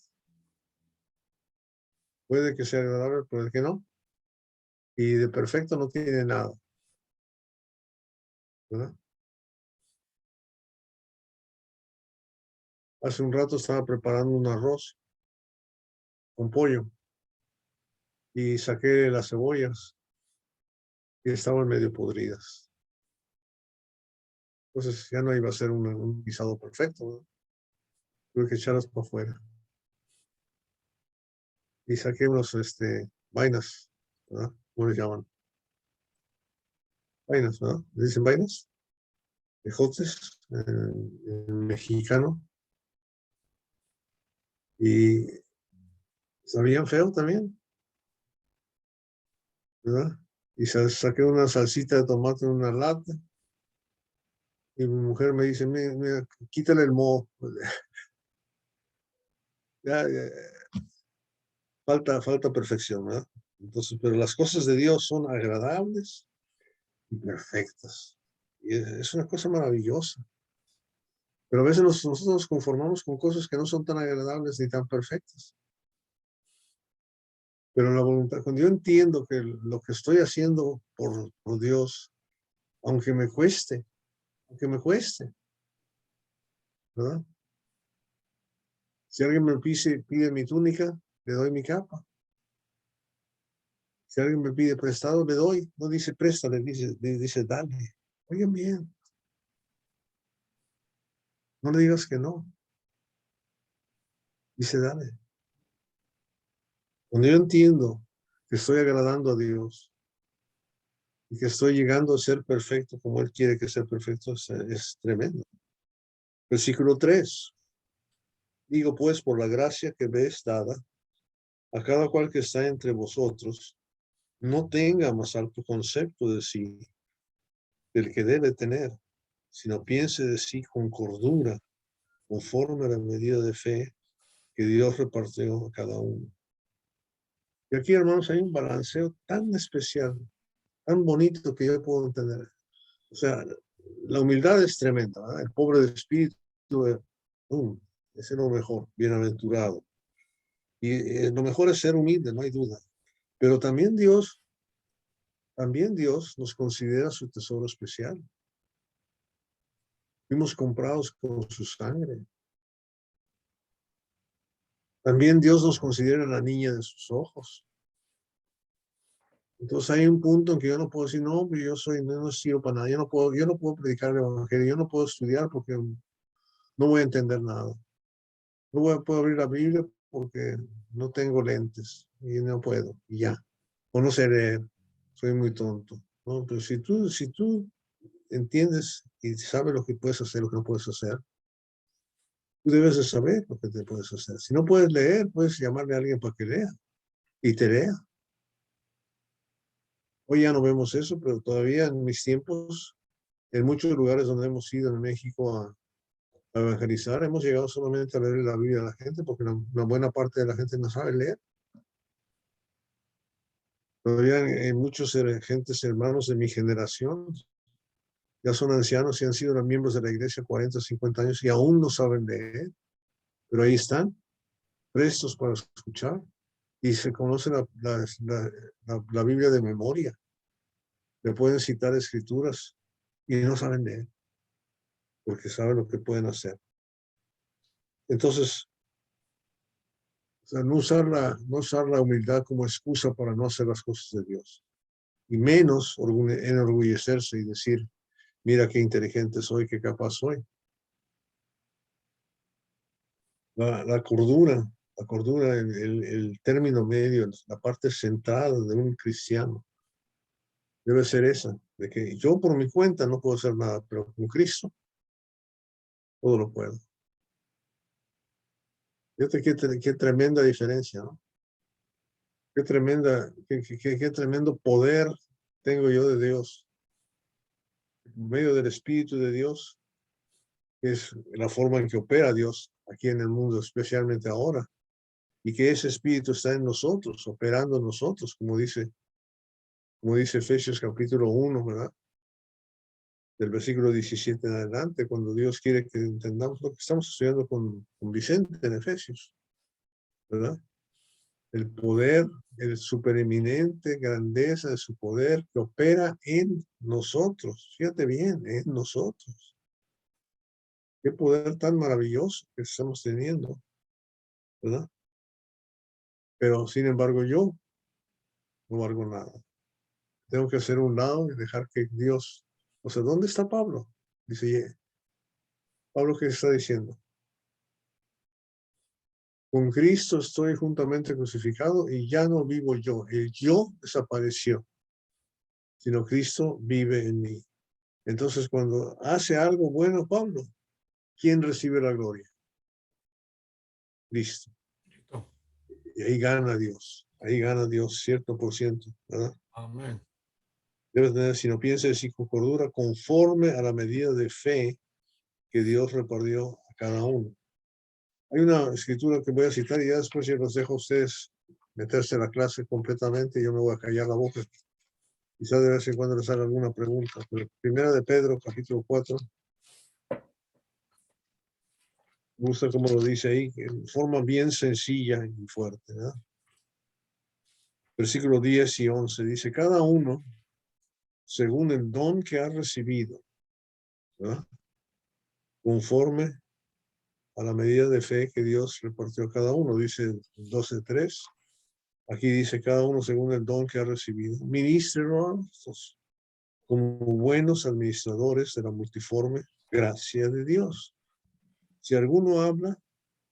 puede que sea agradable, puede que no. Y de perfecto no tiene nada, ¿verdad? Hace un rato estaba preparando un arroz con pollo y saqué las cebollas y estaban medio podridas. Entonces ya no iba a ser un guisado perfecto, ¿verdad? Tuve que echarlas para afuera. Y saqué unos vainas, ¿verdad? ¿Cómo les llaman? Vainas, ¿verdad? ¿Le dicen vainas? Ejotes, en mexicano. Y sabían feo también, ¿verdad? Y saqué una salsita de tomate en una lata. Y mi mujer me dice, mira, quítale el moho. Ya, falta perfección, ¿verdad? Entonces, pero las cosas de Dios son agradables y perfectas. Y es una cosa maravillosa. Pero a veces nosotros nos conformamos con cosas que no son tan agradables ni tan perfectas. Pero la voluntad, cuando yo entiendo que lo que estoy haciendo por Dios, aunque me cueste, ¿verdad? Si alguien me pide mi túnica, le doy mi capa. Si alguien me pide prestado, le doy. No dice presta, le dice dale. Oigan bien. No le digas que no. Dice dale. Cuando yo entiendo que estoy agradando a Dios y que estoy llegando a ser perfecto como Él quiere que sea perfecto, es tremendo. Versículo 3. Digo pues, por la gracia que me es dada, a cada cual que está entre vosotros, no tenga más alto concepto de sí del que debe tener, sino piense de sí con cordura, conforme a la medida de fe que Dios repartió a cada uno. Y aquí, hermanos, hay un balanceo tan especial, tan bonito que yo puedo entender. O sea, la humildad es tremenda, ¿verdad? El pobre de espíritu, ese es lo mejor, bienaventurado. Y lo mejor es ser humilde, no hay duda. Pero también Dios nos considera su tesoro especial. Fuimos comprados con su sangre. También Dios nos considera la niña de sus ojos. Entonces hay un punto en que yo no puedo decir, no, yo no sirvo para nada, yo no puedo predicar el evangelio, yo no puedo estudiar porque no voy a entender nada. Puedo abrir la Biblia porque no tengo lentes y no puedo, y ya. O no sé leer, soy muy tonto. ¿No? Pero si tú entiendes y sabes lo que puedes hacer, lo que no puedes hacer, tú debes de saber lo que te puedes hacer. Si no puedes leer, puedes llamarle a alguien para que lea y te lea. Hoy ya no vemos eso, pero todavía en mis tiempos, en muchos lugares donde hemos ido en México a evangelizar, hemos llegado solamente a leer la Biblia a la gente porque una buena parte de la gente no sabe leer. Todavía muchos gentes, hermanos de mi generación, ya son ancianos y han sido miembros de la iglesia 40, 50 años y aún no saben leer, pero ahí están, prestos para escuchar y se conoce la Biblia de memoria. Le pueden citar escrituras y no saben leer porque saben lo que pueden hacer. Entonces, o sea, no usar la humildad como excusa para no hacer las cosas de Dios. Y menos enorgullecerse y decir, mira qué inteligente soy, qué capaz soy. La cordura, el término medio, la parte centrada de un cristiano, debe ser esa, de que yo por mi cuenta no puedo hacer nada, pero con Cristo todo lo puedo. Fíjate qué tremenda diferencia, ¿no? Qué tremendo poder tengo yo de Dios, en medio del Espíritu de Dios, que es la forma en que opera Dios aquí en el mundo, especialmente ahora, y que ese Espíritu está en nosotros, operando en nosotros, como dice Efesios capítulo 1, ¿verdad? Del versículo 17 en adelante, cuando Dios quiere que entendamos lo que estamos estudiando con Vicente en Efesios, ¿verdad? El poder, el supereminente grandeza de su poder que opera en nosotros. Fíjate bien, en nosotros. Qué poder tan maravilloso que estamos teniendo, ¿verdad? Pero sin embargo yo no valgo nada. Tengo que hacer un lado y dejar que Dios, o sea, ¿dónde está Pablo? Dice, Pablo, ¿qué está diciendo? Con Cristo estoy juntamente crucificado y ya no vivo yo. El yo desapareció, sino Cristo vive en mí. Entonces, cuando hace algo bueno Pablo, ¿quién recibe la gloria? Cristo. Y ahí gana Dios, cierto por ciento, ¿verdad? Amén. Debes tener, si no piensas y con cordura, conforme a la medida de fe que Dios repartió a cada uno. Hay una escritura que voy a citar y ya después yo los dejo a ustedes meterse en la clase completamente y yo me voy a callar la boca. Quizá de vez en cuando les haga alguna pregunta. Pero Primera de Pedro, capítulo 4. Me gusta cómo lo dice ahí, en forma bien sencilla y fuerte, ¿verdad? Versículo 10 y 11 dice, cada uno según el don que ha recibido, ¿verdad? Conforme a la medida de fe que Dios repartió a cada uno, dice 12:3. Aquí dice cada uno según el don que ha recibido. Ministros como buenos administradores de la multiforme gracia de Dios. Si alguno habla,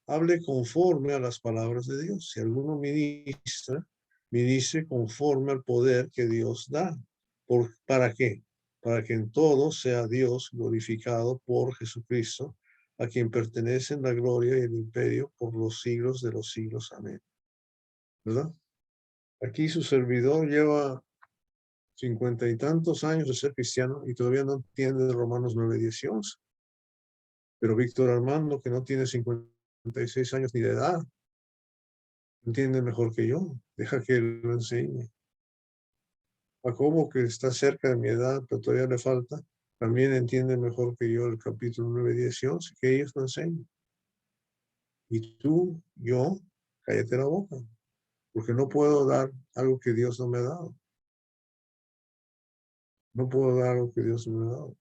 hable conforme a las palabras de Dios. Si alguno ministra, ministre conforme al poder que Dios da. ¿Para qué? Para que en todo sea Dios glorificado por Jesucristo, a quien pertenecen la gloria y el imperio por los siglos de los siglos. Amén. ¿Verdad? Aquí su servidor lleva 50 y tantos años de ser cristiano y todavía no entiende de Romanos 9, 10 y 11. Pero Víctor Armando, que no tiene 56 años ni de edad, entiende mejor que yo. Deja que él lo enseñe. Jacobo, que está cerca de mi edad, pero todavía le falta, también entiende mejor que yo el capítulo 9, 10 y 11, que ellos lo enseñan. Y tú, yo, cállate la boca, porque no puedo dar algo que Dios no me ha dado. No puedo dar algo que Dios no me ha dado.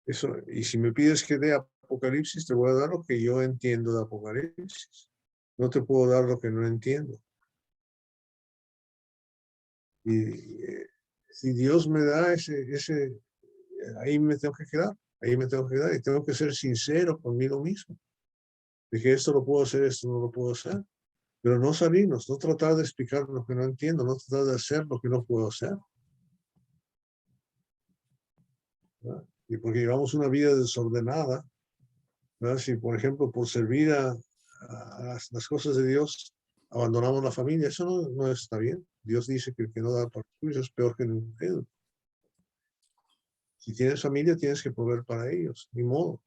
Eso, y si me pides que dé Apocalipsis, te voy a dar lo que yo entiendo de Apocalipsis. No te puedo dar lo que no entiendo. Y si Dios me da ahí me tengo que quedar. Ahí me tengo que quedar y tengo que ser sincero conmigo mismo. De que esto lo puedo hacer, esto no lo puedo hacer. Pero no salirnos, no tratar de explicar lo que no entiendo, no tratar de hacer lo que no puedo hacer. ¿Verdad? Y porque llevamos una vida desordenada, ¿verdad? Si, por ejemplo, por servir a las cosas de Dios, abandonamos la familia, eso no está bien. Dios dice que el que no da para suyo es peor que el incrédulo. Si tienes familia, tienes que proveer para ellos, ni modo.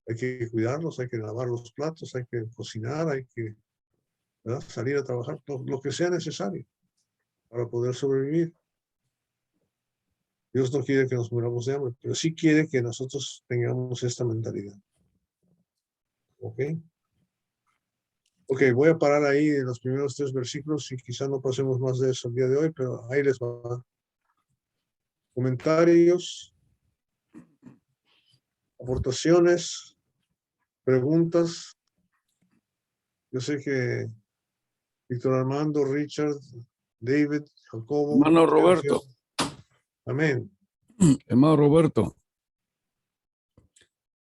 Hay que cuidarlos, hay que lavar los platos, hay que cocinar, hay que, ¿verdad?, salir a trabajar, lo que sea necesario para poder sobrevivir. Dios no quiere que nos muramos de hambre, pero sí quiere que nosotros tengamos esta mentalidad. ¿Ok? Ok, voy a parar ahí en los primeros 3 versículos y quizá no pasemos más de eso el día de hoy, pero ahí les va. Comentarios, aportaciones, preguntas. Yo sé que Víctor Armando, Richard, David, Jacobo. Hermano Roberto. Amén. Hermano Roberto.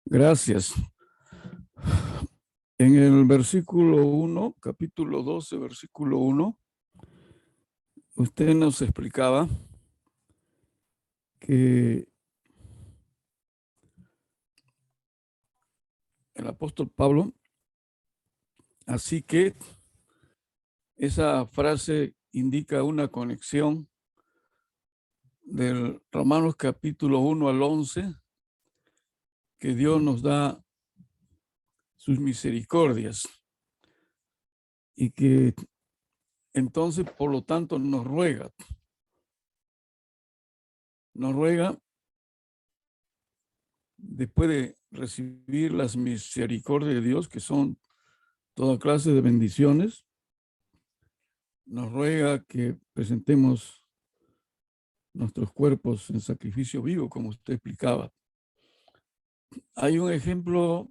Gracias. En el versículo 1, capítulo 12, versículo 1, usted nos explicaba que el apóstol Pablo, así que esa frase indica una conexión del Romanos capítulo 1 al 11, que Dios nos da sus misericordias y que entonces, por lo tanto, nos ruega después de recibir las misericordias de Dios, que son toda clase de bendiciones, nos ruega que presentemos nuestros cuerpos en sacrificio vivo, como usted explicaba. Hay un ejemplo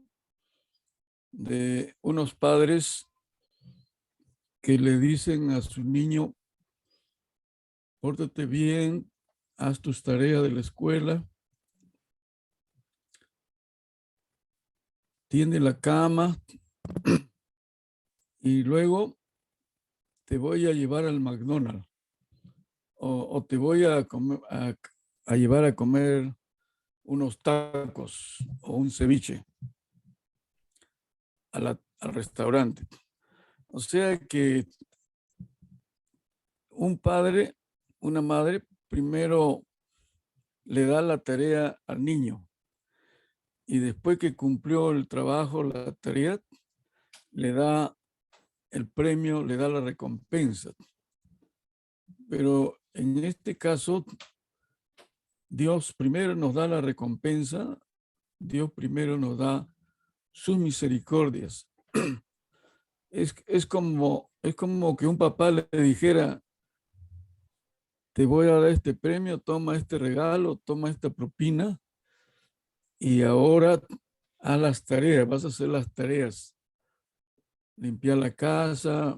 de unos padres que le dicen a su niño: pórtate bien, haz tus tareas de la escuela, tiende la cama y luego te voy a llevar al McDonald's o te voy a llevar a comer unos tacos o un ceviche al restaurante. O sea que un padre, una madre, primero le da la tarea al niño y después que cumplió el trabajo, la tarea, le da el premio, le da la recompensa. Pero en este caso, Dios primero nos da la recompensa, Dios primero nos da sus misericordias. Es como que un papá le dijera: te voy a dar este premio, toma este regalo, toma esta propina y ahora haz las tareas, vas a hacer las tareas, limpiar la casa,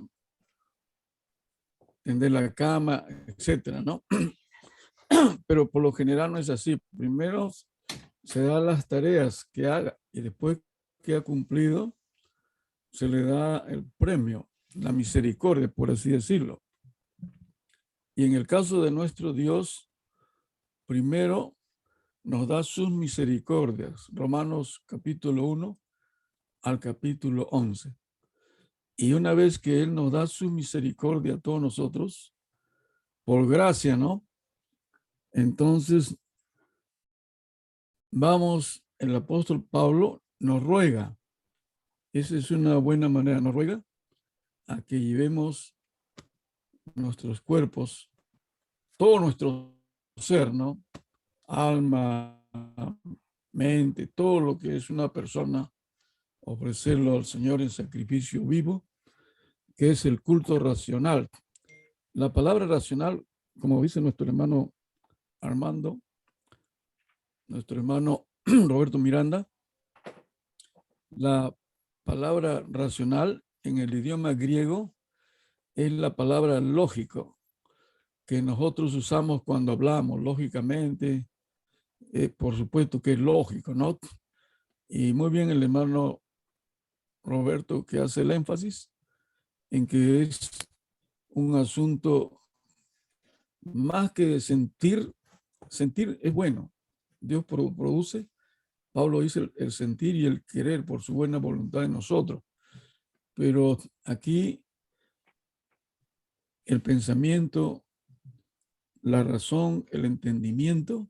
tender la cama, etcétera, ¿no? Pero por lo general no es así. Primero se da las tareas que haga y después que ha cumplido, se le da el premio, la misericordia, por así decirlo. Y en el caso de nuestro Dios, primero nos da sus misericordias. Romanos capítulo 1 al capítulo 11. Y una vez que Él nos da su misericordia a todos nosotros, por gracia, ¿no? Entonces, vamos, el apóstol Pablo nos ruega, esa es una buena manera, nos ruega a que llevemos nuestros cuerpos, todo nuestro ser, ¿no? Alma, mente, todo lo que es una persona, ofrecerlo al Señor en sacrificio vivo, que es el culto racional. La palabra racional, como dice nuestro hermano Armando, nuestro hermano Roberto Miranda, la palabra racional en el idioma griego es la palabra lógico, que nosotros usamos cuando hablamos, lógicamente, por supuesto que es lógico, ¿no? Y muy bien el hermano Roberto que hace el énfasis en que es un asunto más que de sentir. Sentir es bueno, Dios produce, Pablo dice el sentir y el querer por su buena voluntad en nosotros, pero aquí el pensamiento, la razón, el entendimiento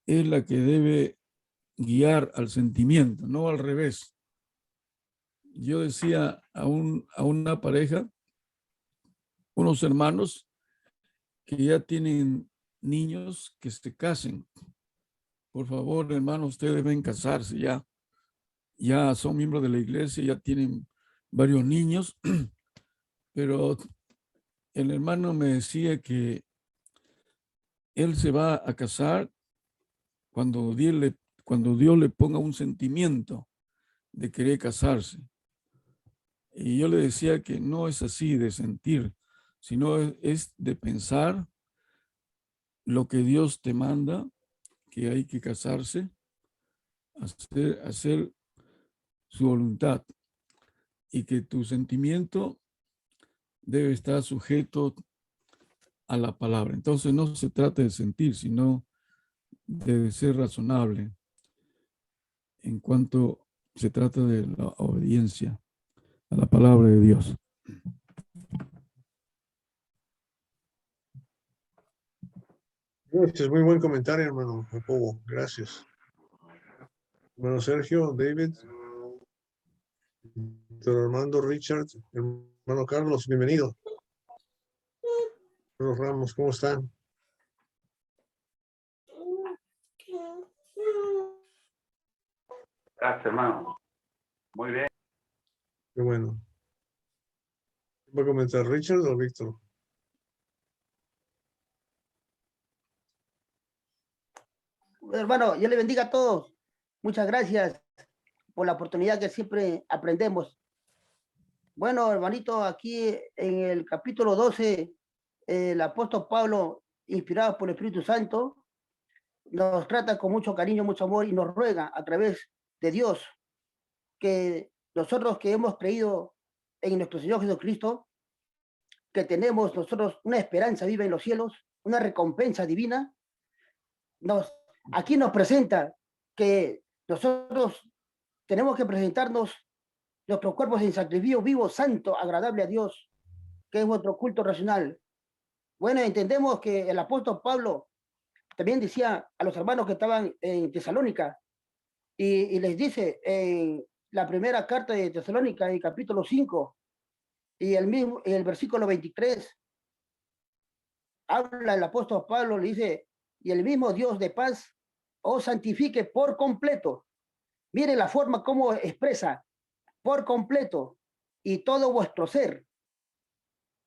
es la que debe guiar al sentimiento, no al revés. Yo decía a una pareja, unos hermanos que ya tienen niños, que se casen. Por favor, hermanos, ustedes deben casarse ya. Ya son miembros de la iglesia, ya tienen varios niños, pero el hermano me decía que él se va a casar cuando Dios le ponga un sentimiento de querer casarse. Y yo le decía que no es así de sentir, sino es de pensar lo que Dios te manda, que hay que casarse, hacer su voluntad, y que tu sentimiento debe estar sujeto a la palabra. Entonces no se trata de sentir, sino de ser razonable en cuanto se trata de la obediencia a la palabra de Dios. Este es muy buen comentario, hermano Jacobo. Gracias. Hermano Sergio, David, doctor Armando, Richard, hermano Carlos, bienvenido. Hermanos Ramos, ¿cómo están? Gracias, hermano. Muy bien. Qué bueno. ¿Va a comentar Richard o Víctor? Hermano, yo le bendiga a todos. Muchas gracias por la oportunidad que siempre aprendemos. Bueno, hermanito, aquí en el capítulo 12, el apóstol Pablo, inspirado por el Espíritu Santo, nos trata con mucho cariño, mucho amor y nos ruega a través de Dios que nosotros que hemos creído en nuestro Señor Jesucristo, que tenemos nosotros una esperanza viva en los cielos, una recompensa divina, aquí nos presenta que nosotros tenemos que presentarnos nuestros cuerpos en sacrificio vivo, santo, agradable a Dios, que es nuestro culto racional. Bueno, entendemos que el apóstol Pablo también decía a los hermanos que estaban en Tesalónica, y les dice en la primera carta de Tesalónica, en capítulo 5, y el versículo 23, habla el apóstol Pablo, le dice, y el mismo Dios de paz os santifique por completo. Mire la forma como expresa, por completo, y todo vuestro ser,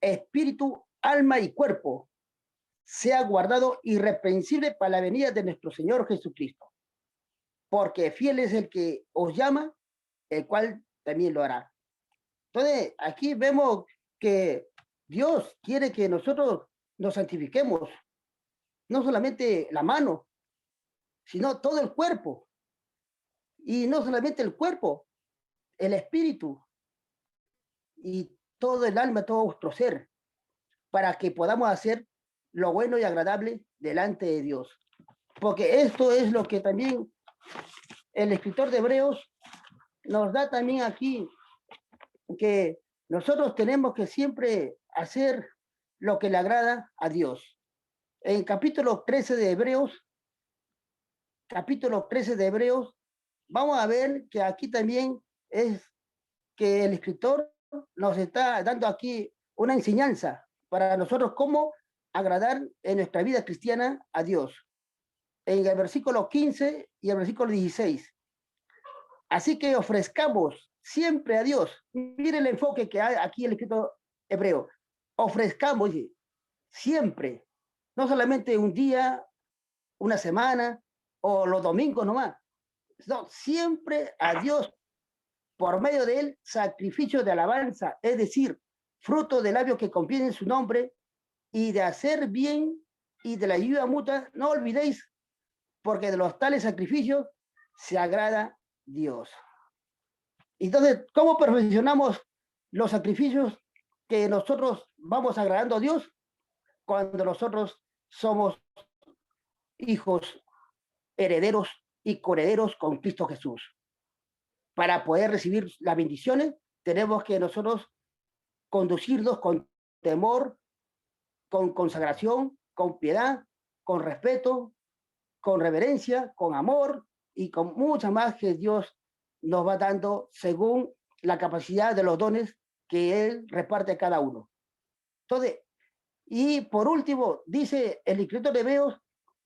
espíritu, alma y cuerpo, sea guardado irreprensible para la venida de nuestro Señor Jesucristo. Porque fiel es el que os llama, el cual también lo hará. Entonces, aquí vemos que Dios quiere que nosotros nos santifiquemos, no solamente la mano, sino todo el cuerpo. Y no solamente el cuerpo, el espíritu y todo el alma, todo nuestro ser, para que podamos hacer lo bueno y agradable delante de Dios. Porque esto es lo que también el escritor de Hebreos nos da también aquí, que nosotros tenemos que siempre hacer lo que le agrada a Dios. En capítulo 13 de Hebreos, vamos a ver que aquí también es que el escritor nos está dando aquí una enseñanza para nosotros cómo agradar en nuestra vida cristiana a Dios. En el versículo 15 y el versículo 16. Así que ofrezcamos siempre a Dios. Mire el enfoque que hay aquí el escrito hebreo. Ofrezcamos siempre, no solamente un día, una semana, o los domingos nomás. No, siempre a Dios, por medio de él, sacrificio de alabanza, es decir, fruto de labios que confiesen su nombre y de hacer bien y de la ayuda mutua, no olvidéis, porque de los tales sacrificios se agrada Dios. Entonces, ¿cómo perfeccionamos los sacrificios que nosotros vamos agradando a Dios? Cuando nosotros somos hijos, herederos y coherederos con Cristo Jesús. Para poder recibir las bendiciones, tenemos que nosotros conducirnos con temor, con consagración, con piedad, con respeto, con reverencia, con amor y con mucha más que Dios nos va dando según la capacidad de los dones que Él reparte a cada uno. Entonces, y por último, dice el escritor de Hebreos,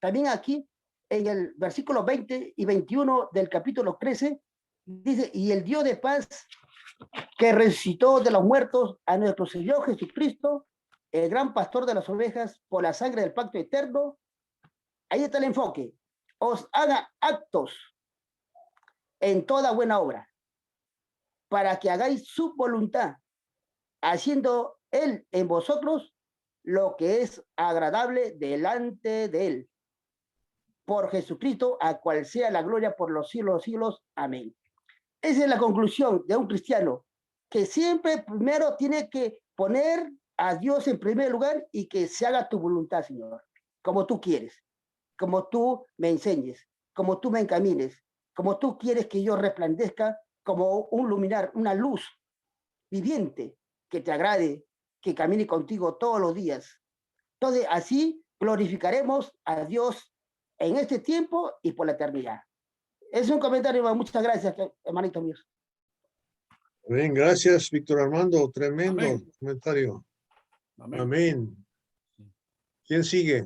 también aquí, en el versículo 20 y 21 del capítulo 13, dice, y el Dios de paz que resucitó de los muertos a nuestro Señor Jesucristo, el gran pastor de las ovejas, por la sangre del pacto eterno, ahí está el enfoque, os haga actos en toda buena obra, para que hagáis su voluntad, haciendo Él en vosotros lo que es agradable delante de Él. Por Jesucristo, a cual sea la gloria por los siglos de los siglos. Amén. Esa es la conclusión de un cristiano, que siempre primero tiene que poner a Dios en primer lugar y que se haga tu voluntad, Señor, como tú quieres, como tú me enseñes, como tú me encamines, como tú quieres que yo resplandezca como un luminar, una luz viviente que te agrade, que camine contigo todos los días. Entonces, así glorificaremos a Dios en este tiempo y por la eternidad. Es un comentario, muchas gracias, hermanitos míos. Bien, gracias, Víctor Armando. Tremendo Amén. comentario. Amén. Amén. ¿Quién sigue?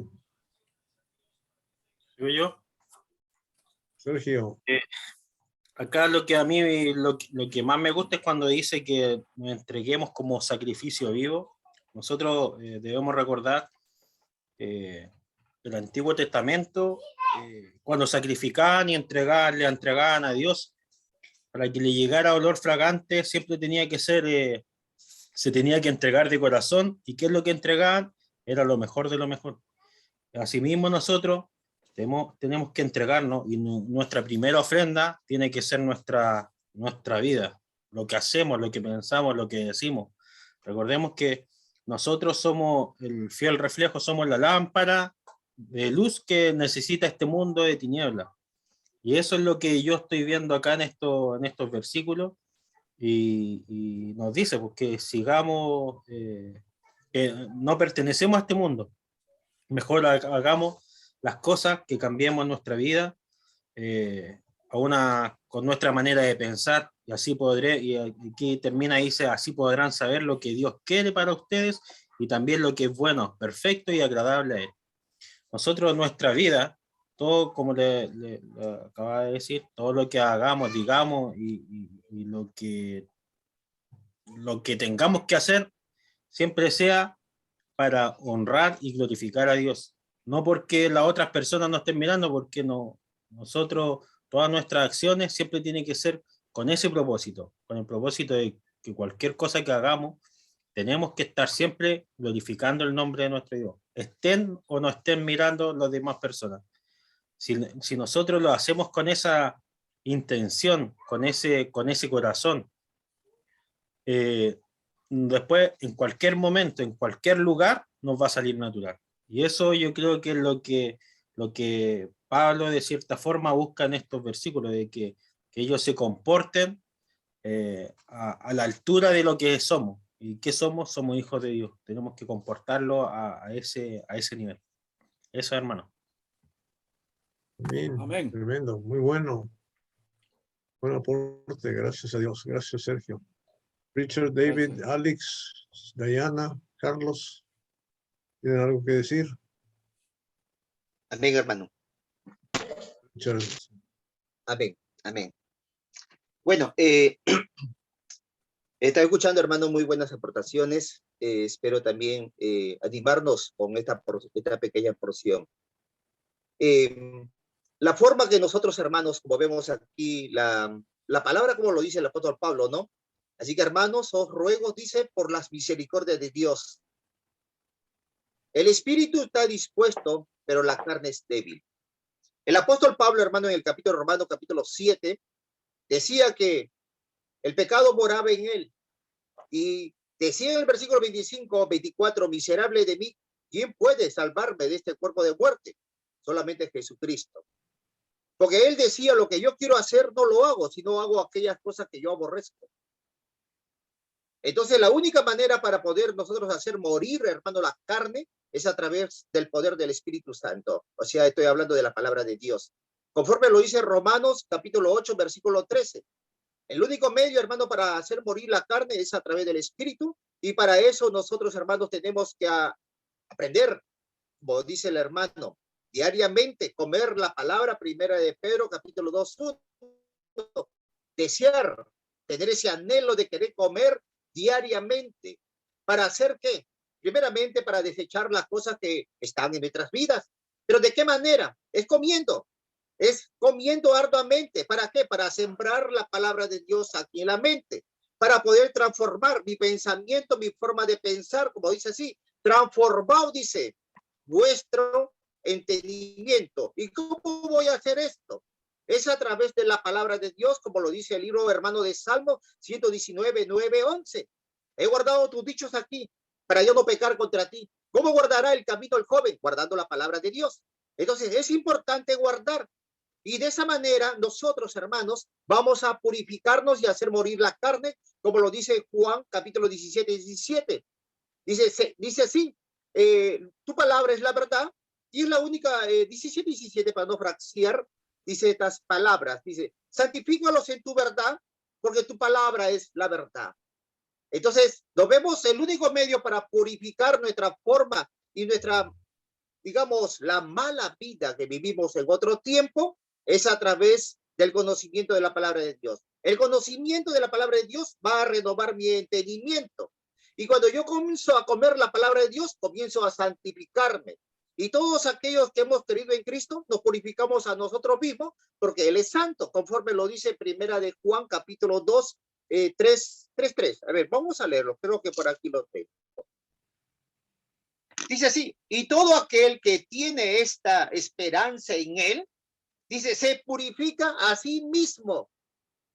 Yo. Sergio. Acá lo que a mí, lo que más me gusta es cuando dice que nos entreguemos como sacrificio vivo. Nosotros debemos recordar el Antiguo Testamento, cuando sacrificaban y le entregaban a Dios, para que le llegara olor fragante, siempre tenía que ser, se tenía que entregar de corazón. ¿Y qué es lo que entregaban? Era lo mejor de lo mejor. Asimismo nosotros tenemos que entregarnos y nuestra primera ofrenda tiene que ser nuestra vida, lo que hacemos, lo que pensamos, lo que decimos. Recordemos que nosotros somos el fiel reflejo, somos la lámpara de luz que necesita este mundo de tinieblas. Y eso es lo que yo estoy viendo acá en estos versículos, y nos dice pues, que sigamos, no pertenecemos a este mundo, mejor hagamos las cosas, que cambiemos nuestra vida con nuestra manera de pensar, y así y aquí termina, dice, así podrán saber lo que Dios quiere para ustedes y también lo que es bueno, perfecto y agradable a Él. Nosotros, nuestra vida, todo como le acaba de decir, todo lo que hagamos, digamos y lo que tengamos que hacer, siempre sea para honrar y glorificar a Dios. No porque las otras personas nos estén mirando, porque nosotros, todas nuestras acciones siempre tienen que ser con ese propósito, con el propósito de que cualquier cosa que hagamos, tenemos que estar siempre glorificando el nombre de nuestro Dios, estén o no estén mirando las demás personas. Si nosotros lo hacemos con esa intención, con ese corazón, después en cualquier momento, en cualquier lugar, nos va a salir natural. Y eso yo creo que es lo que Pablo de cierta forma busca en estos versículos, de que ellos se comporten a la altura de lo que somos. ¿Y qué somos? Somos hijos de Dios. Tenemos que comportarlo a ese nivel. Eso, hermano. Amén. Amén. Tremendo, muy bueno. Buen aporte, gracias a Dios. Gracias, Sergio. Richard, David, Gracias. Alex, Diana, Carlos, ¿tienen algo que decir? Amén, hermano. Richard. Amén, amén. Bueno, estaba escuchando, hermano, muy buenas aportaciones. Espero también animarnos con esta pequeña porción. la forma que nosotros, hermanos, como vemos aquí, la palabra como lo dice el apóstol Pablo, ¿no? Así que, hermanos, os ruego, dice, por las misericordias de Dios. El espíritu está dispuesto, pero la carne es débil. El apóstol Pablo, hermano, en el capítulo Romano, capítulo 7, decía que el pecado moraba en él. Y decía en el versículo 25, 24, miserable de mí, ¿quién puede salvarme de este cuerpo de muerte? Solamente Jesucristo. Porque él decía, lo que yo quiero hacer no lo hago, sino hago aquellas cosas que yo aborrezco. Entonces, la única manera para poder nosotros hacer morir, hermano, la carne, es a través del poder del Espíritu Santo. O sea, estoy hablando de la palabra de Dios. Conforme lo dice Romanos, capítulo 8, versículo 13. El único medio, hermano, para hacer morir la carne es a través del Espíritu. Y para eso nosotros, hermanos, tenemos que aprender, como dice el hermano, diariamente comer la palabra primera de Pedro, capítulo 2, 1. Desear, tener ese anhelo de querer comer diariamente. ¿Para hacer qué? Primeramente, para desechar las cosas que están en nuestras vidas. ¿Pero de qué manera? Es comiendo arduamente. ¿Para qué? Para sembrar la palabra de Dios aquí en la mente, para poder transformar mi pensamiento, mi forma de pensar, como dice así, transformado, dice, vuestro entendimiento. ¿Y cómo voy a hacer esto? Es a través de la palabra de Dios, como lo dice el libro hermano de Salmo 119, 9, 11. He guardado tus dichos aquí para yo no pecar contra ti. ¿Cómo guardará el camino el joven? Guardando la palabra de Dios. Entonces es importante guardar. Y de esa manera nosotros, hermanos, vamos a purificarnos y a hacer morir la carne, como lo dice Juan capítulo 17, 17. Dice así, tu palabra es la verdad, y es la única, 17, 17, para no fraciar, dice estas palabras, dice, santifícalos en tu verdad, porque tu palabra es la verdad. Entonces, nos vemos el único medio para purificar nuestra forma y nuestra, digamos, la mala vida que vivimos en otro tiempo, es a través del conocimiento de la palabra de Dios. El conocimiento de la palabra de Dios va a renovar mi entendimiento. Y cuando yo comienzo a comer la palabra de Dios, comienzo a santificarme. Y todos aquellos que hemos creído en Cristo, nos purificamos a nosotros mismos, porque Él es santo, conforme lo dice primera de Juan, capítulo 2, 3. A ver, vamos a leerlo. Creo que por aquí lo tengo. Dice así, y todo aquel que tiene esta esperanza en Él, dice, se purifica a sí mismo,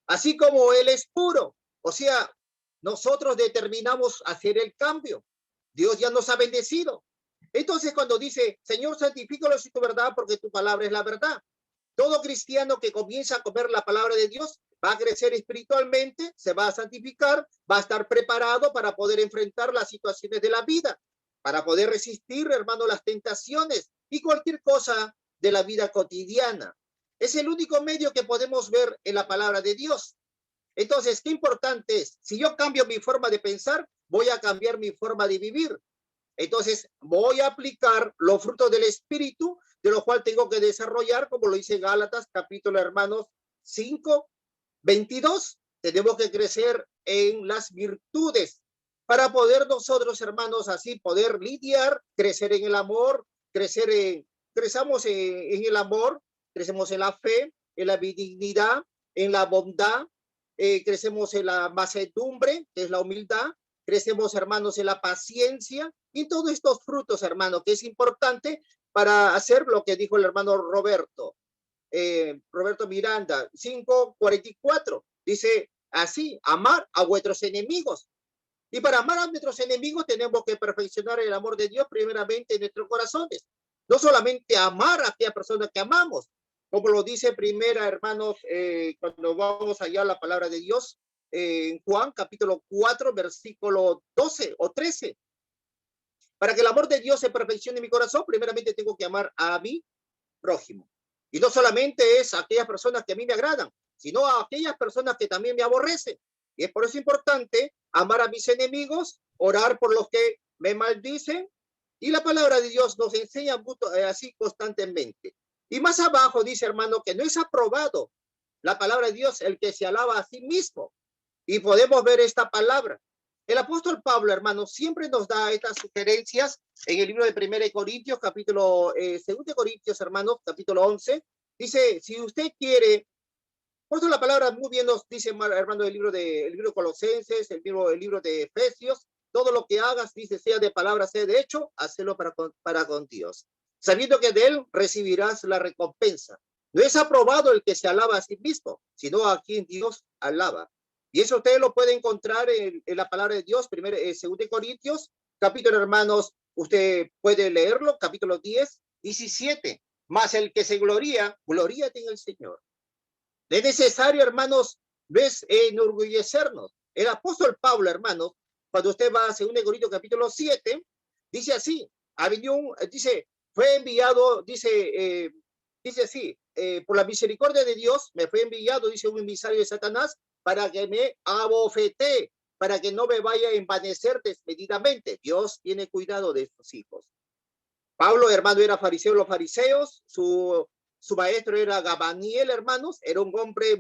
así como Él es puro. O sea, nosotros determinamos hacer el cambio. Dios ya nos ha bendecido. Entonces, cuando dice, Señor, santifícalos en tu verdad, porque tu palabra es la verdad. Todo cristiano que comienza a comer la palabra de Dios va a crecer espiritualmente, se va a santificar, va a estar preparado para poder enfrentar las situaciones de la vida, para poder resistir, hermano, las tentaciones y cualquier cosa de la vida cotidiana. Es el único medio que podemos ver en la palabra de Dios. Entonces, qué importante es, si yo cambio mi forma de pensar, voy a cambiar mi forma de vivir. Entonces, voy a aplicar los frutos del Espíritu, de los cuales tengo que desarrollar, como lo dice Gálatas, capítulo, hermanos, 5, 22. Tenemos que crecer en las virtudes para poder nosotros, hermanos, así poder lidiar, crecer en el amor, crezamos en el amor, crecemos en la fe, en la benignidad, en la bondad, crecemos en la mansedumbre, que es la humildad, crecemos, hermanos, en la paciencia y todos estos frutos, hermanos, que es importante para hacer lo que dijo el hermano Roberto Miranda, 5:44, dice así, amar a vuestros enemigos. Y para amar a nuestros enemigos tenemos que perfeccionar el amor de Dios primeramente en nuestros corazones. No solamente amar a aquella persona que amamos, como lo dice primera, hermanos, cuando vamos allá a la palabra de Dios, en Juan capítulo 4, versículo 12 o 13. Para que el amor de Dios se perfeccione en mi corazón, primeramente tengo que amar a mi prójimo. Y no solamente es a aquellas personas que a mí me agradan, sino a aquellas personas que también me aborrecen. Y es por eso importante amar a mis enemigos, orar por los que me maldicen. Y la palabra de Dios nos enseña así constantemente. Y más abajo dice, hermano, que no es aprobado la palabra de Dios el que se alaba a sí mismo. Y podemos ver esta palabra. El apóstol Pablo, hermano, siempre nos da estas sugerencias en el libro de 1 Corintios, capítulo, 2 Corintios, hermanos, capítulo 11. dice, si usted quiere, por eso la palabra muy bien nos dice, hermano, el libro de Colosenses, el libro de Efesios, todo lo que hagas, dice, sea de palabra, sea de hecho, hazlo para con Dios, sabiendo que de él recibirás la recompensa. No es aprobado el que se alaba a sí mismo, sino a quien Dios alaba. Y eso usted lo puede encontrar en la palabra de Dios, 2 Corintios, capítulo, hermanos, usted puede leerlo, capítulo 10, 17. Más el que se gloría, gloríate en el Señor. Es necesario, hermanos, ¿ves? Enorgullecernos. El apóstol Pablo, hermanos, cuando usted va a 2 Corintios capítulo 7, dice así, dice, fue enviado, dice así, por la misericordia de Dios, me fue enviado, dice un emisario de Satanás, para que me abofetee, para que no me vaya a envanecer desmedidamente. Dios tiene cuidado de sus hijos. Pablo, hermano, era fariseo de los fariseos, su maestro era Gamaliel, hermanos, era un hombre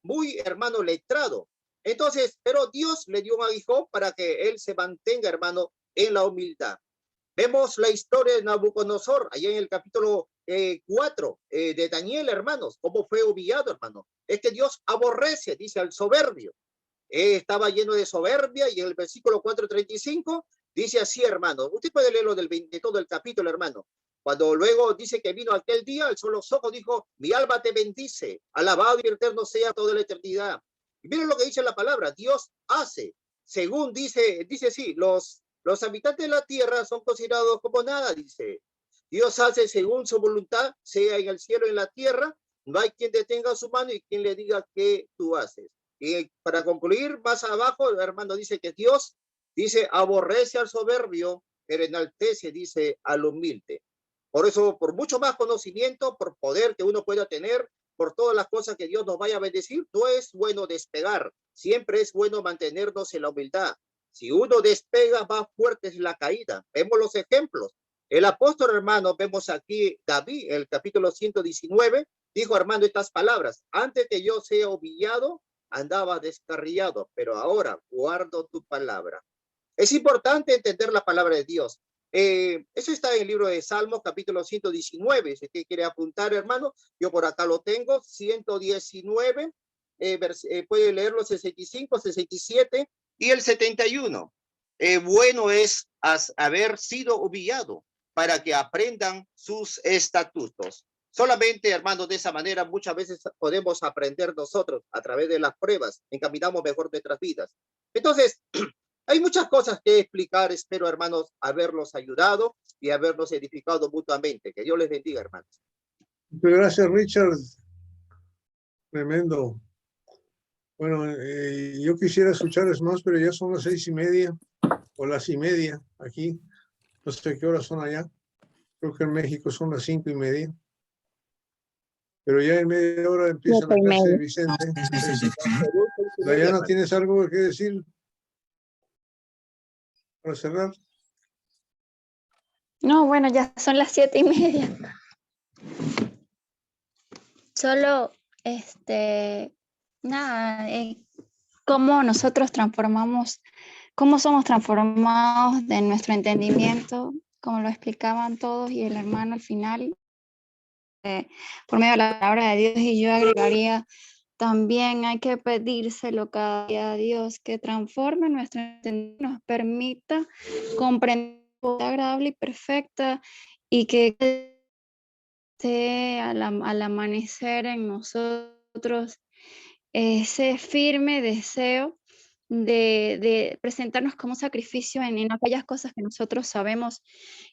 muy, hermano, letrado. Entonces, pero Dios le dio un aguijón para que él se mantenga, hermano, en la humildad. Vemos la historia de Nabucodonosor, allá en el capítulo 4 de Daniel, hermanos, cómo fue humillado, hermano. Es que Dios aborrece, dice, al soberbio. Estaba lleno de soberbia, y en el versículo 4:35 dice así, hermano. Usted puede leerlo de todo el capítulo, hermano. Cuando luego dice que vino aquel día, alzó los ojos, dijo, mi alma te bendice, alabado y eterno sea toda la eternidad. Y miren lo que dice la palabra, Dios hace, según dice sí, los habitantes de la tierra son considerados como nada, dice. Dios hace según su voluntad, sea en el cielo o en la tierra, no hay quien detenga su mano y quien le diga qué tú haces. Y para concluir, más abajo, hermano, dice que Dios, dice, aborrece al soberbio, pero enaltece, dice, al humilde. Por eso, por mucho más conocimiento, por poder que uno pueda tener, por todas las cosas que Dios nos vaya a bendecir, no es bueno despegar. Siempre es bueno mantenernos en la humildad. Si uno despega, más fuerte es la caída. Vemos los ejemplos. El apóstol, hermano, vemos aquí David, el capítulo 119, dijo, hermano, estas palabras, antes que yo sea humillado, andaba descarriado, pero ahora guardo tu palabra. Es importante entender la palabra de Dios. Eso está en el libro de Salmos, capítulo 119. Si usted quiere apuntar, hermano, yo por acá lo tengo, 119, puede leerlo, 65, 67 y el 71. Bueno es haber sido humillado para que aprendan sus estatutos. Solamente, hermanos, de esa manera muchas veces podemos aprender nosotros a través de las pruebas, encaminamos mejor nuestras vidas. Entonces, hay muchas cosas que explicar, espero, hermanos, haberlos ayudado y habernos edificado mutuamente. Que Dios les bendiga, hermanos. Muchas gracias, Richard. Tremendo. Bueno, yo quisiera escucharles más, pero ya son las 6:30 o las 5:30 aquí. No sé qué horas son allá. Creo que en México son las 5:30. Pero ya en media hora empieza la clase de Vicente. Dayana, ¿tienes algo que decir para cerrar? No, bueno, ya son las 7:30. Solo, nada, cómo nosotros transformamos, cómo somos transformados de nuestro entendimiento, como lo explicaban todos y el hermano al final, por medio de la palabra de Dios. Y yo agregaría, también hay que pedírselo cada día a Dios, que transforme nuestro entendimiento, nos permita comprender agradable y perfecta, y que esté al amanecer en nosotros ese firme deseo de presentarnos como sacrificio en aquellas cosas que nosotros sabemos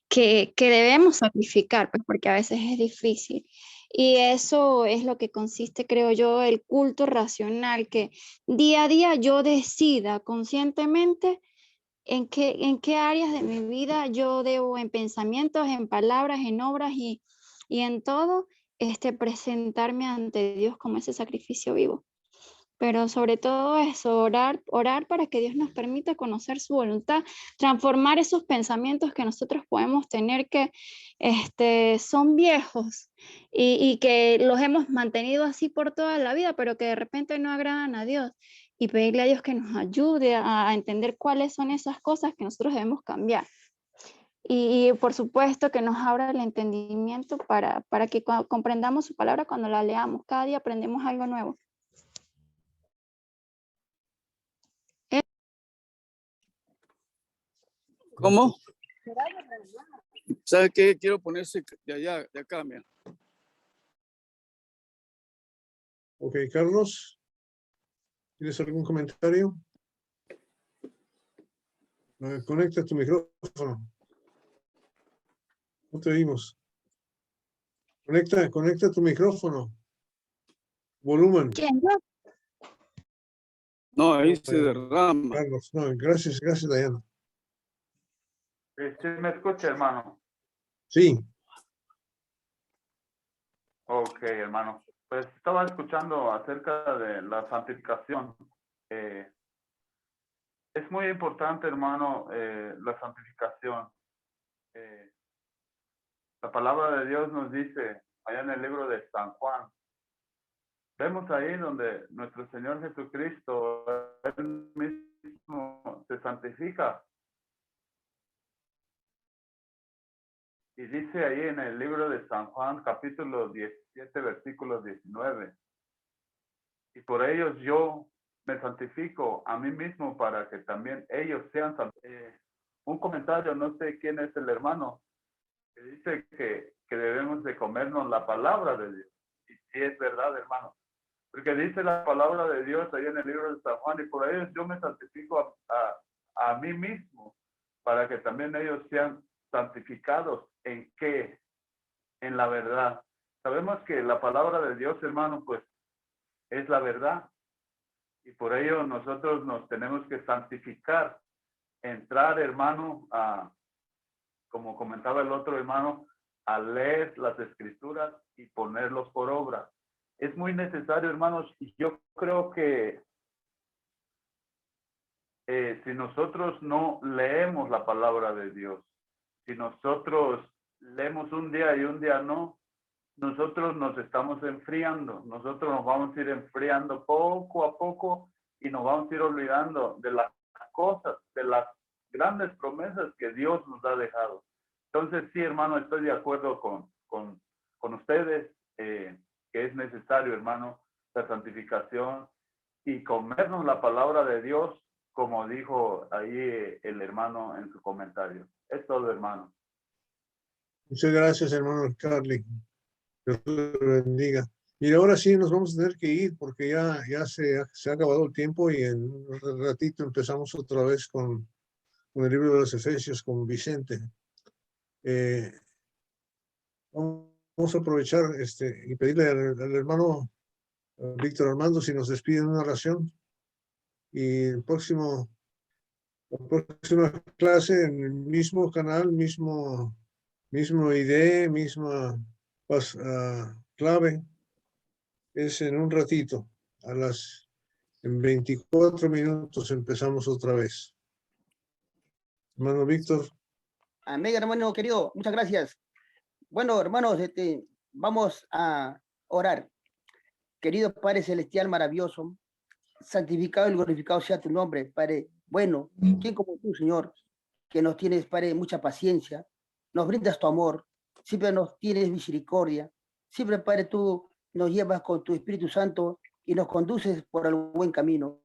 que debemos sacrificar, pues porque a veces es difícil. Y eso es lo que consiste, creo yo, el culto racional, que día a día yo decida conscientemente en qué áreas de mi vida yo debo, en pensamientos, en palabras, en obras y en todo, presentarme ante Dios como ese sacrificio vivo. Pero sobre todo eso, orar para que Dios nos permita conocer su voluntad, transformar esos pensamientos que nosotros podemos tener que son viejos y que los hemos mantenido así por toda la vida, pero que de repente no agradan a Dios, y pedirle a Dios que nos ayude a entender cuáles son esas cosas que nosotros debemos cambiar. Y por supuesto que nos abra el entendimiento para que comprendamos su palabra cuando la leamos. Cada día aprendemos algo nuevo. ¿Cómo? ¿Sabe qué? Quiero ponerse de allá, de acá, mira. Ok, Carlos, ¿tienes algún comentario? Conecta tu micrófono. No te oímos. Conecta tu micrófono. Volumen. ¿Quién? ¿Yo? No, ahí se derrama. Carlos, no, gracias, Diana. ¿Sí me escucha, hermano? Sí, Ok, hermano. Pues estaba escuchando acerca de la santificación. Es muy importante, hermano, la santificación. La palabra de Dios nos dice, allá en el libro de San Juan, vemos ahí donde nuestro Señor Jesucristo, Él mismo se santifica. Y dice ahí en el libro de San Juan, capítulo 17, versículo 19. Y por ellos yo me santifico a mí mismo para que también ellos sean santificados. Un comentario, no sé quién es el hermano, que dice que debemos de comernos la palabra de Dios. Y sí es verdad, hermano. Porque dice la palabra de Dios ahí en el libro de San Juan, y por ellos yo me santifico a mí mismo, para que también ellos sean santificados. ¿En qué? En la verdad. Sabemos que la palabra de Dios, hermano, pues es la verdad. Y por ello nosotros nos tenemos que santificar, entrar, hermano, como comentaba el otro hermano, a leer las escrituras y ponerlos por obra. Es muy necesario, hermanos, y yo creo que si nosotros no leemos la palabra de Dios, si nosotros leemos un día y un día no, nosotros nos estamos enfriando, nosotros nos vamos a ir enfriando poco a poco y nos vamos a ir olvidando de las cosas, de las grandes promesas que Dios nos ha dejado. Entonces, sí, hermano, estoy de acuerdo con ustedes, que es necesario, hermano, la santificación y comernos la palabra de Dios, como dijo ahí el hermano en su comentario. Es todo, hermano. muchas gracias, hermano Carly. Dios le bendiga. Y ahora sí nos vamos a tener que ir porque ya se ha acabado el tiempo y en un ratito empezamos otra vez con el libro de los Efesios con Vicente. Vamos a aprovechar y pedirle al hermano Víctor Armando si nos despide en una oración. Y la próxima clase en el mismo canal, mismo ID, misma clave, es en un ratito, en 24 minutos empezamos otra vez. Hermano Víctor. Amén, hermano querido, muchas gracias. Bueno, hermanos, vamos a orar. Querido Padre Celestial maravilloso, santificado y glorificado sea tu nombre, Padre. Bueno, ¿quién como tú, Señor, que nos tienes, Padre, mucha paciencia, nos brindas tu amor, siempre nos tienes misericordia, siempre, Padre, tú nos llevas con tu Espíritu Santo y nos conduces por el buen camino.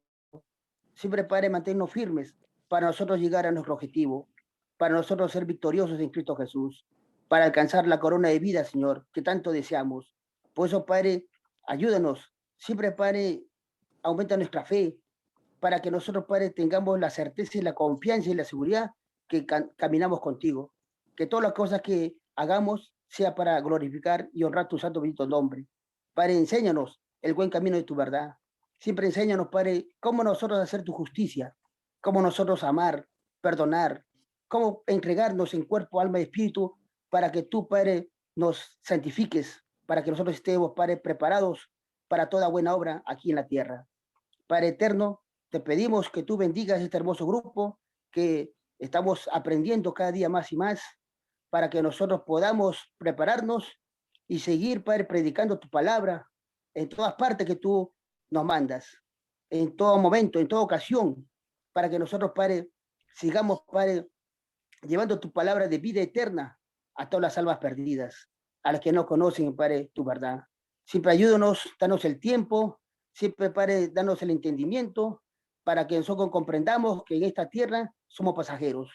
Siempre, Padre, manténnos firmes para nosotros llegar a nuestro objetivo, para nosotros ser victoriosos en Cristo Jesús, para alcanzar la corona de vida, Señor, que tanto deseamos. Por eso, Padre, ayúdanos. Siempre, Padre, aumenta nuestra fe, para que nosotros, Padre, tengamos la certeza y la confianza y la seguridad que caminamos contigo. Que todas las cosas que hagamos sea para glorificar y honrar tu santo bendito nombre. Padre, enséñanos el buen camino de tu verdad. Siempre enséñanos, Padre, cómo nosotros hacer tu justicia, cómo nosotros amar, perdonar, cómo entregarnos en cuerpo, alma y espíritu para que tú, Padre, nos santifiques, para que nosotros estemos, Padre, preparados para toda buena obra aquí en la tierra. Padre eterno, te pedimos que tú bendigas este hermoso grupo, que estamos aprendiendo cada día más y más, para que nosotros podamos prepararnos y seguir, Padre, predicando tu palabra en todas partes que tú nos mandas, en todo momento, en toda ocasión, para que nosotros, Padre, sigamos, Padre, llevando tu palabra de vida eterna a todas las almas perdidas, a las que no conocen, Padre, tu verdad. Siempre ayúdanos, danos el tiempo, siempre, Padre, danos el entendimiento, para que nosotros comprendamos que en esta tierra somos pasajeros,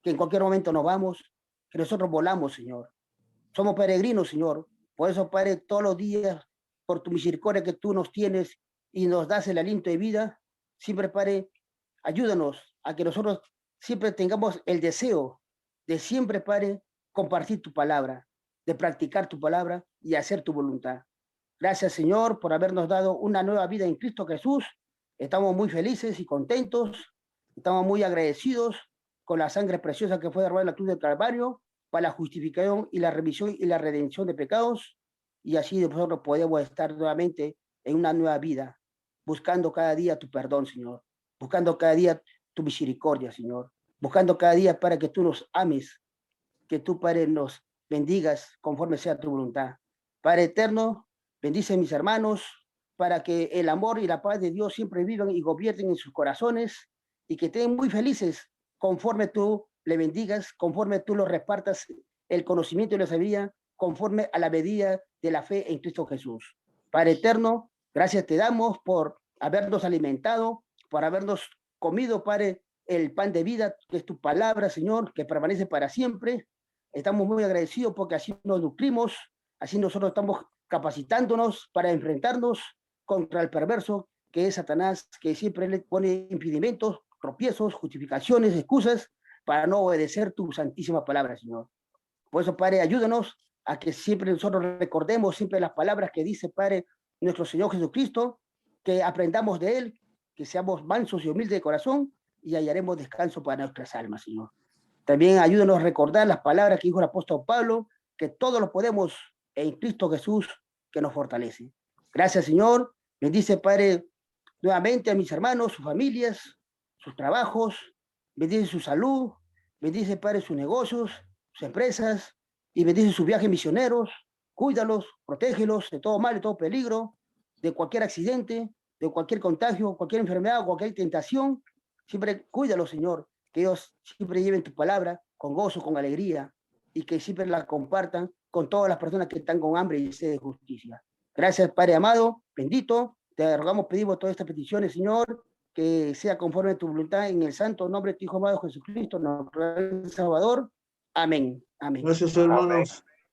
que en cualquier momento nos vamos, que nosotros volamos, Señor. Somos peregrinos, Señor. Por eso, Padre, todos los días, por tu misericordia que tú nos tienes y nos das el aliento de vida, siempre, Padre, ayúdanos a que nosotros siempre tengamos el deseo de siempre, Padre, compartir tu palabra, de practicar tu palabra y hacer tu voluntad. Gracias, Señor, por habernos dado una nueva vida en Cristo Jesús. Estamos muy felices y contentos. Estamos muy agradecidos con la sangre preciosa que fue derramada en la cruz del Calvario para la justificación y la remisión y la redención de pecados. Y así nosotros podemos estar nuevamente en una nueva vida, buscando cada día tu perdón, Señor. Buscando cada día tu misericordia, Señor. Buscando cada día para que tú nos ames, que tú, Padre, nos bendigas conforme sea tu voluntad. Padre eterno, bendice a mis hermanos para que el amor y la paz de Dios siempre vivan y gobiernen en sus corazones y que estén muy felices conforme tú le bendigas, conforme tú los repartas el conocimiento y la sabiduría, conforme a la medida de la fe en Cristo Jesús. Padre eterno, gracias te damos por habernos alimentado, por habernos comido, Padre, el pan de vida, que es tu palabra, Señor, que permanece para siempre. Estamos muy agradecidos porque así nos nutrimos, así nosotros estamos capacitándonos para enfrentarnos contra el perverso, que es Satanás, que siempre le pone impedimentos, tropiezos, justificaciones, excusas, para no obedecer tu santísima palabra, Señor. Por eso, Padre, ayúdanos a que siempre nosotros recordemos siempre las palabras que dice, Padre, nuestro Señor Jesucristo, que aprendamos de Él, que seamos mansos y humildes de corazón y hallaremos descanso para nuestras almas, Señor. También ayúdanos a recordar las palabras que dijo el apóstol Pablo, que todo lo podemos en Cristo Jesús, que nos fortalece. Gracias, Señor. Bendice, Padre, nuevamente a mis hermanos, sus familias, sus trabajos. Bendice su salud. Bendice, Padre, sus negocios, sus empresas. Y bendice sus viajes misioneros. Cuídalos, protégelos de todo mal, de todo peligro, de cualquier accidente, de cualquier contagio, cualquier enfermedad, cualquier tentación. Siempre cuídalos, Señor. Que ellos siempre lleven tu palabra con gozo, con alegría, y que siempre la compartan con todas las personas que están con hambre y sed de justicia. Gracias, Padre amado, bendito. Te rogamos, pedimos todas estas peticiones, Señor, que sea conforme a tu voluntad en el santo nombre de tu Hijo amado Jesucristo, nuestro Salvador. Amén. Amén. Gracias, hermanos.